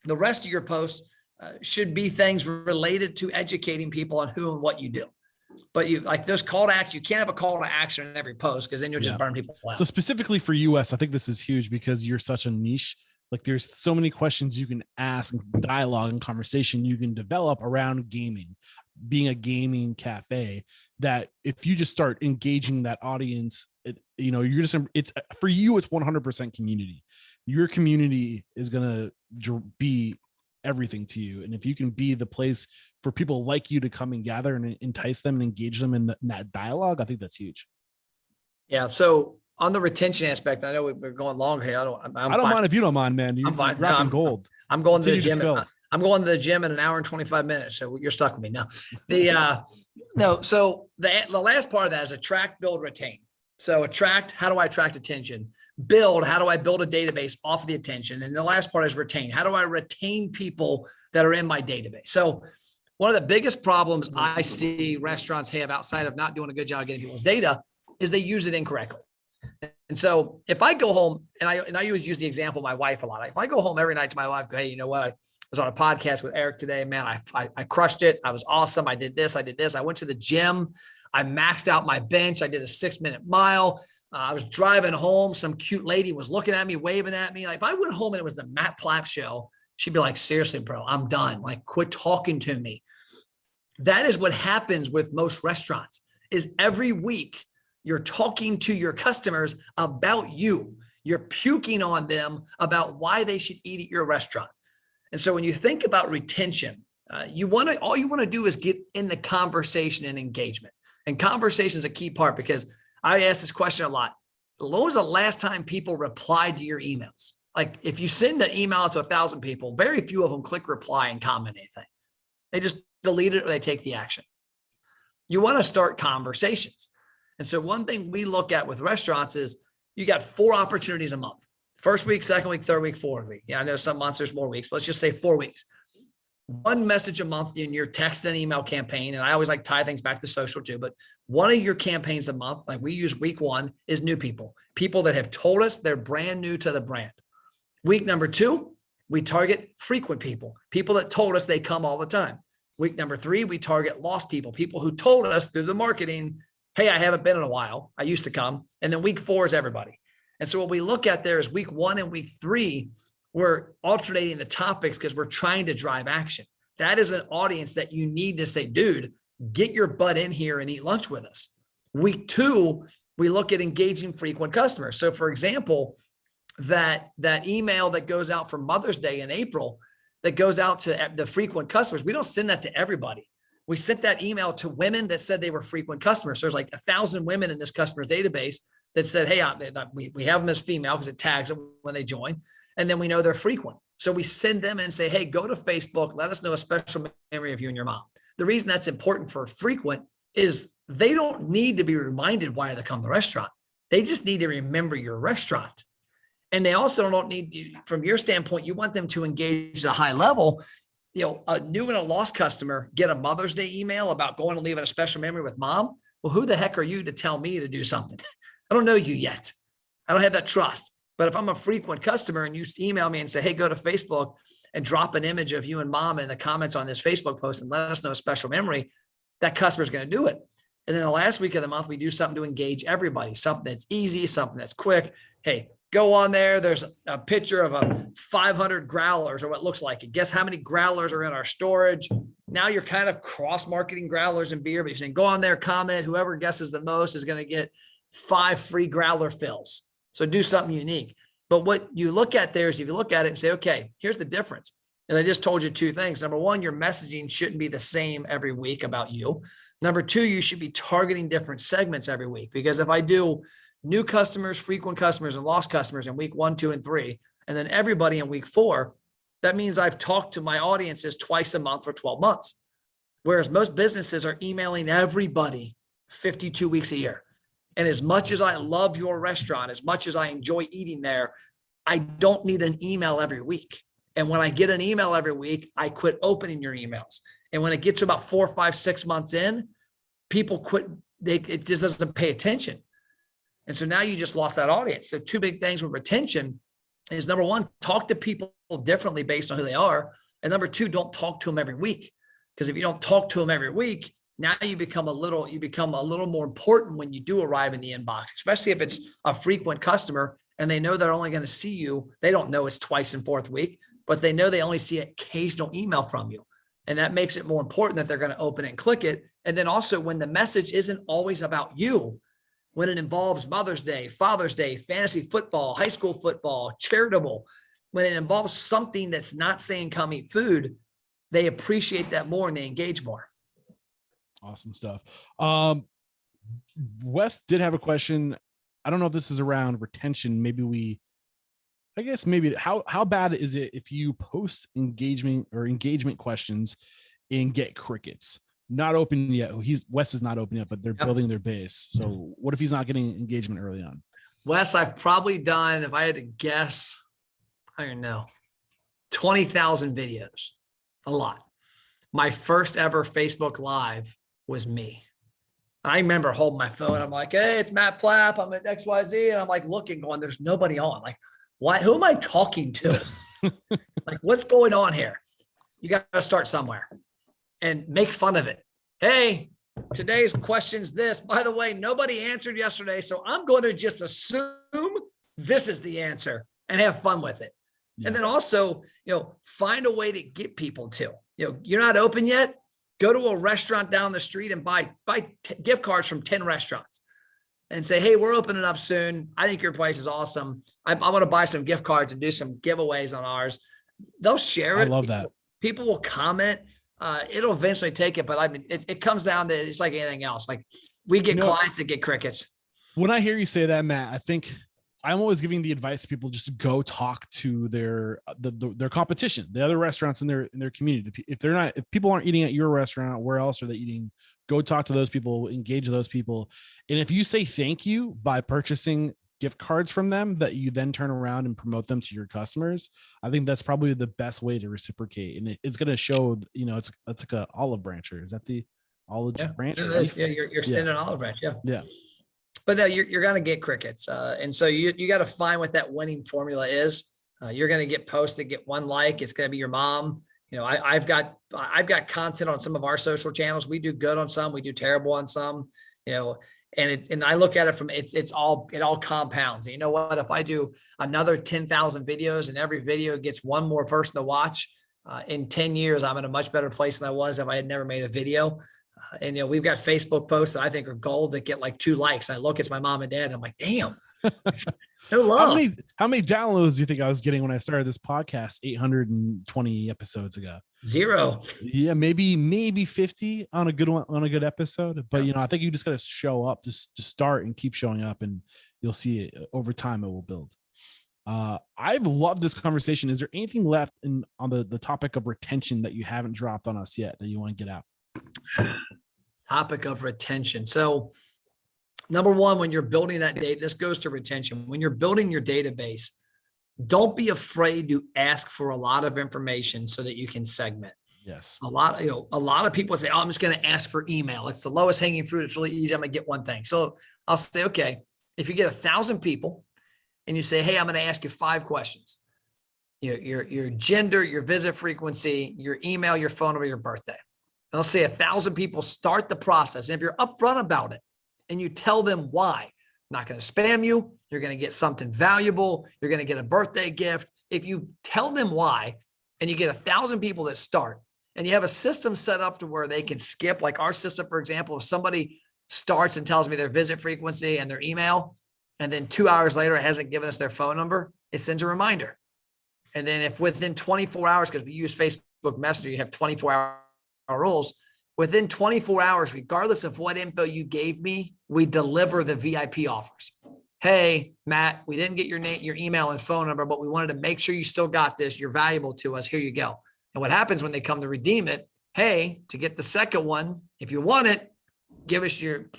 the rest of your posts should be things related to educating people on who and what you do. But you like those call to action, you can't have a call to action in every post because then you'll just burn people out. So specifically for US, I think this is huge because you're such a niche. Like there's so many questions you can ask, dialogue and conversation you can develop around gaming, being a gaming cafe, that if you just start engaging that audience, it's for you, it's 100% community. Your community is going to be everything to you. And if you can be the place for people like you to come and gather and entice them and engage them in that dialogue, I think that's huge. Yeah. So on the retention aspect, I know we're going long here. I don't mind if you don't mind, man. I'm fine. Dropping gold. I'm going to the gym. I'm going to the gym in an hour and 25 minutes. So you're stuck with me now. So the last part of that is attract, build, retain. So attract, how do I attract attention? Build, how do I build a database off of the attention? And the last part is retain. How do I retain people that are in my database? So one of the biggest problems I see restaurants have outside of not doing a good job getting people's data is they use it incorrectly. And so if I go home and I always use the example of my wife a lot. If I go home every night to my wife, go, hey, you know what? I was on a podcast with Eric today, man. I crushed it. I was awesome. I did this. I went to the gym. I maxed out my bench. I did a 6-minute mile. I was driving home. Some cute lady was looking at me, waving at me. Like if I went home and it was the Matt Plapp show, she'd be like, seriously, bro, I'm done. Like quit talking to me. That is what happens with most restaurants is every week you're talking to your customers about you. You're puking on them about why they should eat at your restaurant. And so when you think about retention, all you want to do is get in the conversation and engagement. And conversation is a key part because I ask this question a lot. When was the last time people replied to your emails? Like if you send an email to 1,000 people, very few of them click reply and comment anything. They just delete it or they take the action. You want to start conversations. And so one thing we look at with restaurants is you got 4 opportunities a month. First week, second week, third week, fourth week. Yeah, I know some months there's more weeks, but let's just say 4 weeks. 1 message a month in your text and email campaign. And I always like tie things back to social too, but one of your campaigns a month, like we use week 1, is new people that have told us they're brand new to the brand. Week number 2, we target frequent people that told us they come all the time. Week number 3, we target lost people who told us through the marketing, hey, I haven't been in a while. I used to come. And then week 4 is everybody. And so what we look at there is week 1 and week 3, we're alternating the topics because we're trying to drive action. That is an audience that you need to say, dude, get your butt in here and eat lunch with us. Week 2, we look at engaging frequent customers. So for example, that email that goes out for Mother's Day in April, that goes out to the frequent customers, we don't send that to everybody. We sent that email to women that said they were frequent customers. So there's like 1,000 women in this customer's database that said, hey, we have them as female because it tags them when they join. And then we know they're frequent. So we send them and say, hey, go to Facebook. Let us know a special memory of you and your mom. The reason that's important for frequent is they don't need to be reminded why they come to the restaurant. They just need to remember your restaurant. And they also don't need, from your standpoint, you want them to engage at a high level. A new and a lost customer get a Mother's Day email about going and leaving a special memory with mom. Well, who the heck are you to tell me to do something? I don't know you yet. I don't have that trust. But if I'm a frequent customer and you email me and say, hey, go to Facebook and drop an image of you and mom in the comments on this Facebook post and let us know a special memory, that customer's going to do it. And then the last week of the month, we do something to engage everybody, something that's easy, something that's quick. Hey, go on there. There's a picture of a 500 growlers or what looks like it. Guess how many growlers are in our storage? Now you're kind of cross-marketing growlers and beer, but you're saying, go on there, comment. Whoever guesses the most is going to get 5 free growler fills. So do something unique. But what you look at there is if you look at it and say, okay, here's the difference. And I just told you 2 things. Number 1, your messaging shouldn't be the same every week about you. Number 2, you should be targeting different segments every week. Because if I do new customers, frequent customers, and lost customers in week 1, 2, and 3, and then everybody in week 4, that means I've talked to my audiences twice a month for 12 months. Whereas most businesses are emailing everybody 52 weeks a year. And as much as I love your restaurant, as much as I enjoy eating there, I don't need an email every week. And when I get an email every week, I quit opening your emails. And when it gets to about 4, 5, 6 months in, people quit. It just doesn't pay attention. And so now you just lost that audience. So 2 big things with retention is number 1, talk to people differently based on who they are. And number 2, don't talk to them every week. Because if you don't talk to them every week, now you become a little more important when you do arrive in the inbox, especially if it's a frequent customer and they know they're only going to see you. They don't know it's twice in 4th week, but they know they only see an occasional email from you. And that makes it more important that they're going to open and click it. And then also when the message isn't always about you, when it involves Mother's Day, Father's Day, fantasy football, high school football, charitable, when it involves something that's not saying come eat food, they appreciate that more and they engage more. Awesome stuff. Wes did have a question. I don't know if this is around retention. Maybe how bad is it if you post engagement questions and get crickets? Not open yet. Wes is not open yet, but they're building their base. So what if he's not getting engagement early on? Wes, I've probably done, if I had to guess, I don't know, 20,000 videos, a lot. My first ever Facebook Live was me. I remember holding my phone. I'm like, hey, it's Matt Plapp. I'm at XYZ. And I'm like looking, going, there's nobody on. Like, why? Who am I talking to? Like, what's going on here? You got to start somewhere and make fun of it. Hey, today's question's this. By the way, nobody answered yesterday. So I'm going to just assume this is the answer and have fun with it. Yeah. And then also, find a way to get people to, you're not open yet. Go to a restaurant down the street and buy gift cards from 10 restaurants and say, hey, we're opening up soon. I think your place is awesome. I want to buy some gift cards and do some giveaways on ours. They'll share it. I love that. People will comment. It'll eventually take it. But I mean, it comes down to, it's like anything else. Like we get clients that get crickets. When I hear you say that, Matt, I think I'm always giving the advice to people just to go talk to their competition, the other restaurants in their community. If people aren't eating at your restaurant, where else are they eating? Go talk to those people, engage those people. And if you say thank you by purchasing gift cards from them that you then turn around and promote them to your customers, I think that's probably the best way to reciprocate. And it's going to show, it's like a olive branch. Is that the olive branch? Yeah, you're sending an olive branch. Yeah. Yeah. But no, you're going to get crickets. And so you got to find what that winning formula is. You're going to get posts that get one like. It's going to be your mom. I've got content on some of our social channels. We do good on some, we do terrible on some, and I look at it from it all compounds. And you know what? If I do another 10,000 videos and every video gets one more person to watch, in 10 years, I'm in a much better place than I was if I had never made a video. And we've got Facebook posts that I think are gold that get like 2 likes. I look, it's my mom and dad. And I'm like, damn, no love. How many downloads do you think I was getting when I started this podcast 820 episodes ago? 0. Yeah, maybe 50 on a good one, on a good episode. But I think you just got to show up, just start and keep showing up, and you'll see it over time. It will build. I've loved this conversation. Is there anything left on the topic of retention that you haven't dropped on us yet that you want to get out? Topic of retention. So number one, when you're building that data, this goes to retention. When you're building your database, don't be afraid to ask for a lot of information so that you can segment. Yes. A lot of people say, oh, I'm just going to ask for email. It's the lowest hanging fruit. It's really easy. I'm going to get one thing. So I'll say, okay, if you get 1,000 people and you say, hey, I'm going to ask you 5 questions, your gender, your visit frequency, your email, your phone number, your birthday. And let's say 1,000 people start the process. And if you're upfront about it and you tell them why, I'm not going to spam you, you're going to get something valuable, you're going to get a birthday gift. If you tell them why and you get 1,000 people that start and you have a system set up to where they can skip, like our system, for example, if somebody starts and tells me their visit frequency and their email, and then 2 hours later, it hasn't given us their phone number, it sends a reminder. And then if within 24 hours, because we use Facebook Messenger, you have 24-hour rules, within 24 hours, regardless of what info you gave me, we deliver the VIP offers. Hey, Matt, we didn't get your name, your email and phone number, but we wanted to make sure you still got this. You're valuable to us. Here you go. And what happens when they come to redeem it? Hey, to get the second one, if you want it, you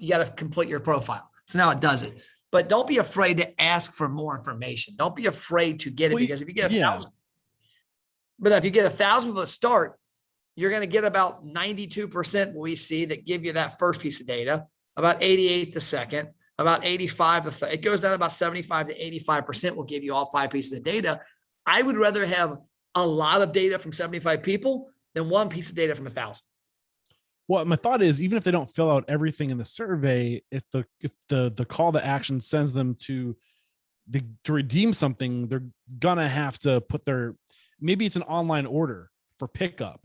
got to complete your profile. So now it does it. But don't be afraid to ask for more information. Don't be afraid to get it, because if you get 1,000, but if you get 1,000 people that start, you're going to get about 92% we see that give you that first piece of data, about 88 the second, about 85 it goes down about 75 to 85% will give you all 5 pieces of data. I would rather have a lot of data from 75 people than 1 piece of data from 1,000. Well, my thought is, even if they don't fill out everything in the survey, if the call to action sends them to redeem something, they're gonna have to put maybe it's an online order for pickup.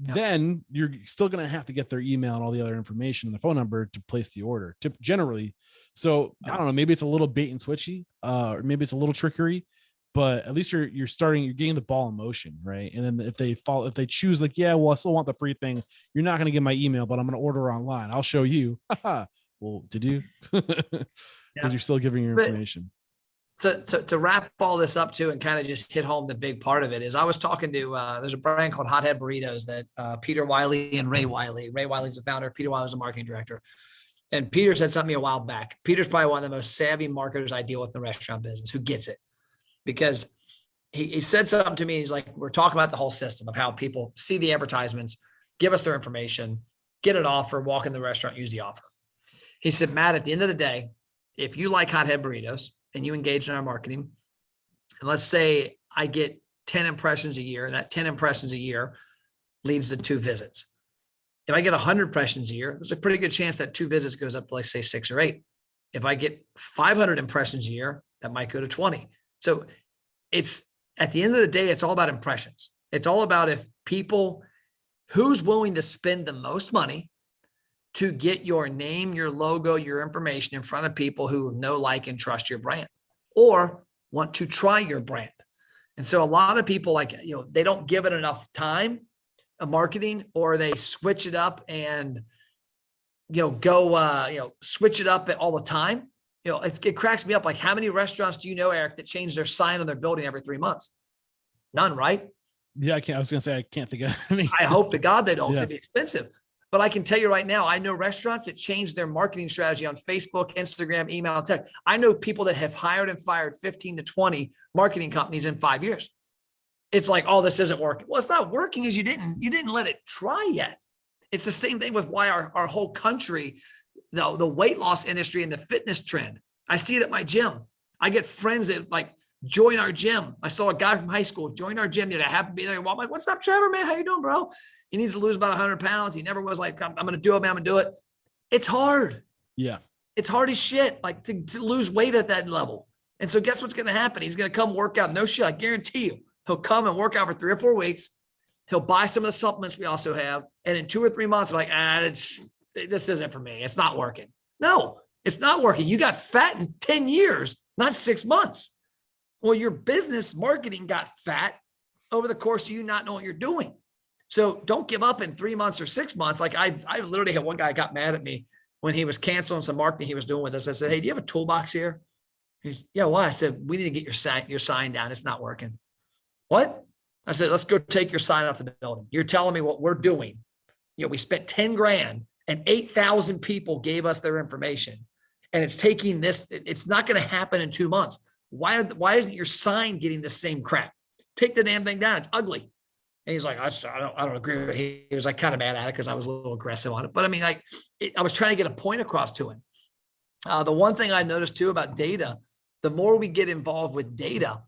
Yep. Then you're still going to have to get their email and all the other information and the phone number to place the order generally. So I don't know, maybe it's a little bait and switchy, or maybe it's a little trickery, but at least you're getting the ball in motion. Right. And then if they choose like, yeah, well, I still want the free thing, you're not going to get my email, but I'm going to order online. I'll show you. Well, did you? Because you're still giving your information. So to wrap all this up too, and kind of just hit home the big part of it is, I was talking to, there's a brand called Hothead Burritos that Peter Wiley and Ray Wiley's the founder. Peter Wiley's the marketing director. And Peter said something a while back. Peter's probably one of the most savvy marketers I deal with in the restaurant business, who gets it, because he said something to me. He's like, we're talking about the whole system of how people see the advertisements, give us their information, get an offer, walk in the restaurant, use the offer. He said, Matt, at the end of the day, if you like Hothead Burritos and you engage in our marketing, and let's say I get 10 impressions a year, and that 10 impressions a year leads to 2 visits. If I get 100 impressions a year, there's a pretty good chance that 2 visits goes up to, like, say, 6 or 8. If I get 500 impressions a year, that might go to 20. So it's, at the end of the day, it's all about impressions. It's all about who's willing to spend the most money to get your name, your logo, your information in front of people who know, like, and trust your brand, or want to try your brand. And so a lot of people, they don't give it enough time of marketing, or they switch it up and, switch it up all the time. it cracks me up. Like, how many restaurants do you know, Eric, that change their sign on their building every 3 months? None, right? Yeah, I was gonna say I can't think of any. I hope to God they don't. Yeah. It'd be expensive. But I can tell you right now, I know restaurants that change their marketing strategy on Facebook, Instagram, email, and text. I know people that have hired and fired 15 to 20 marketing companies in 5 years. It's like, oh, this isn't working. Well, it's not working because you didn't let it try yet. It's the same thing with why our whole country, the weight loss industry and the fitness trend. I see it at my gym. I get friends that like join our gym. I saw a guy from high school join our gym that I happen to be there. I'm like, what's up, Trevor, man? How you doing, bro? He needs to lose about 100 pounds. He never was like, I'm going to do it, man. I'm going to do it. It's hard. Yeah. It's hard as shit, like to lose weight at that level. And so guess what's going to happen? He's going to come work out. No shit. I guarantee you, he'll come and work out for 3 or 4 weeks. He'll buy some of the supplements we also have. And in 2 or 3 months, I'm like, this isn't for me. It's not working. No, it's not working. You got fat in 10 years, not 6 months. Well, your business marketing got fat over the course of you not knowing what you're doing. So don't give up in 3 months or 6 months. Like I literally had one guy got mad at me when he was canceling some marketing he was doing with us. I said, hey, do you have a toolbox here? He's, yeah, why? I said, we need to get your sign down. It's not working. What? I said, let's go take your sign off the building. You're telling me what we're doing. We spent 10 grand and 8,000 people gave us their information. And it's taking this, it's not going to happen in 2 months. Why isn't your sign getting the same crap? Take the damn thing down. It's ugly. And he's like, I don't agree with it. He was like kind of mad at it because I was a little aggressive on it. But I mean, I was trying to get a point across to him. The one thing I noticed too about data, the more we get involved with data,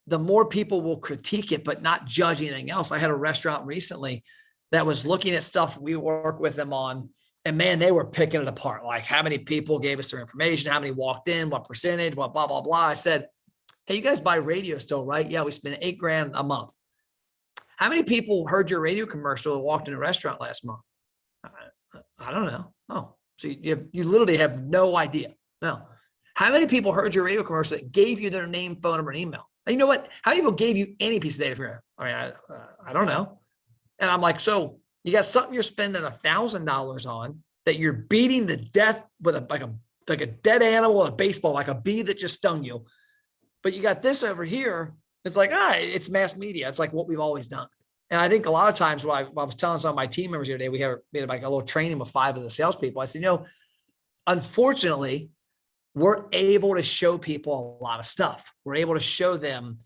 the more people will critique it, but not judge anything else. I had a restaurant recently that was looking at stuff we work with them on. And man, they were picking it apart. Like how many people gave us their information, how many walked in, what percentage, what blah, blah, blah. I said, hey, you guys buy radio still, right? Yeah, we spend $8 grand a month. How many people heard your radio commercial and walked in a restaurant last month? I don't know. Oh, so you literally have no idea. No. How many people heard your radio commercial that gave you their name, phone number, and email? And you know what? How many people gave you any piece of data from here? I mean, I don't know. And I'm like, so you got something you're spending $1,000 on that you're beating to death with like a dead animal with a baseball, like a bee that just stung you. But you got this over here. It's like, it's mass media. It's like what we've always done. And I think a lot of times I was telling some of my team members the other day, we had like a little training with 5 of the salespeople. I said, unfortunately, we're able to show people a lot of stuff. We're able to show them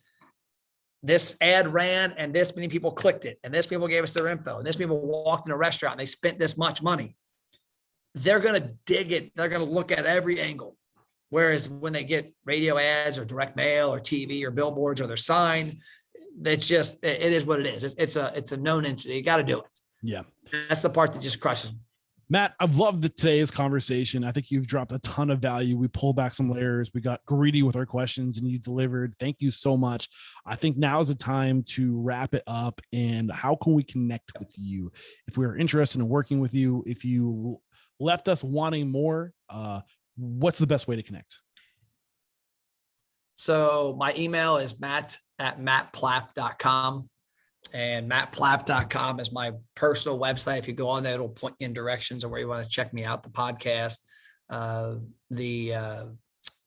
this ad ran and this many people clicked it. And this people gave us their info. And this people walked in a restaurant and they spent this much money. They're going to dig it. They're going to look at every angle. Whereas when they get radio ads or direct mail or TV or billboards or their sign, it's just, it is what it is. It's a known entity. You got to do it. Yeah. That's the part that just crushes them. Matt, I've loved today's conversation. I think you've dropped a ton of value. We pulled back some layers. We got greedy with our questions and you delivered. Thank you so much. I think now is the time to wrap it up. And how can we connect with you? If we are interested in working with you, if you left us wanting more, what's the best way to connect? So my email is matt@mattplapp.com. And mattplapp.com is my personal website. If you go on there, it'll point you in directions of where you want to check me out, the podcast, the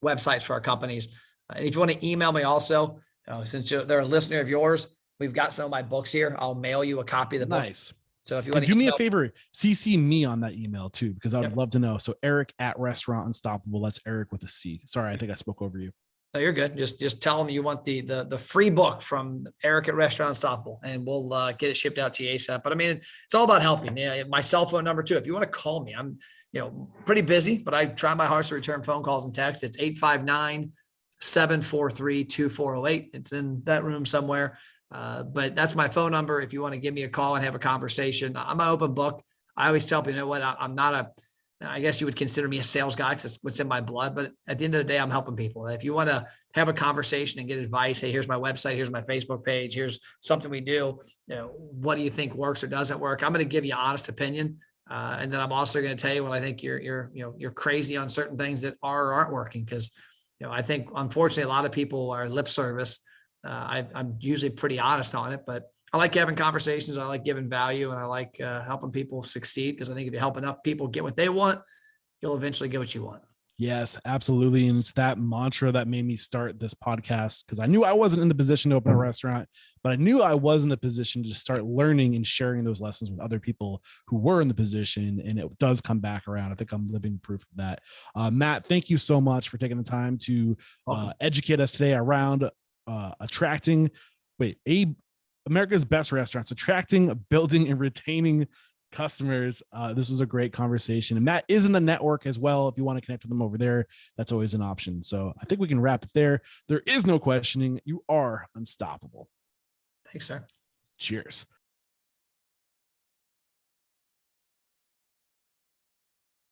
websites for our companies. And if you want to email me also, since they're a listener of yours, we've got some of my books here. I'll mail you a copy of the book. Nice. So if you want to do me a favor, CC me on that email too, because I would love to know. So Eric at Restaurant Unstoppable. That's Eric with a C. Sorry, I think I spoke over you. No, you're good. Just tell them you want the free book from Eric at Restaurant Unstoppable, and we'll get it shipped out to you ASAP. But I mean, it's all about helping. Yeah, my cell phone number too. If you want to call me, I'm pretty busy, but I try my hardest to return phone calls and texts. It's 859-743-2408. It's in that room somewhere. But that's my phone number. If you want to give me a call and have a conversation, I'm an open book. I always tell people, you know what, I'm not I guess you would consider me a sales guy because it's what's in my blood. But at the end of the day, I'm helping people. If you want to have a conversation and get advice, hey, here's my website, here's my Facebook page, here's something we do. What do you think works or doesn't work? I'm going to give you an honest opinion. And then I'm also going to tell you when I think you're crazy on certain things that are or aren't working. Because, I think unfortunately, a lot of people are lip service. I'm usually pretty honest on it, but I like having conversations. I like giving value, and I like helping people succeed, because I think if you help enough people get what they want, you'll eventually get what you want. Yes, absolutely. And it's that mantra that made me start this podcast, because I knew I wasn't in the position to open a restaurant, but I knew I was in the position to start learning and sharing those lessons with other people who were in the position. And it does come back around. I think I'm living proof of that. Matt, thank you so much for taking the time to educate us today around America's best restaurants, attracting, building, and retaining customers. This was a great conversation, and Matt is in the network as well. If you want to connect with them over there, that's always an option. So I think we can wrap it there. There is no questioning. You are unstoppable. Thanks, sir. Cheers.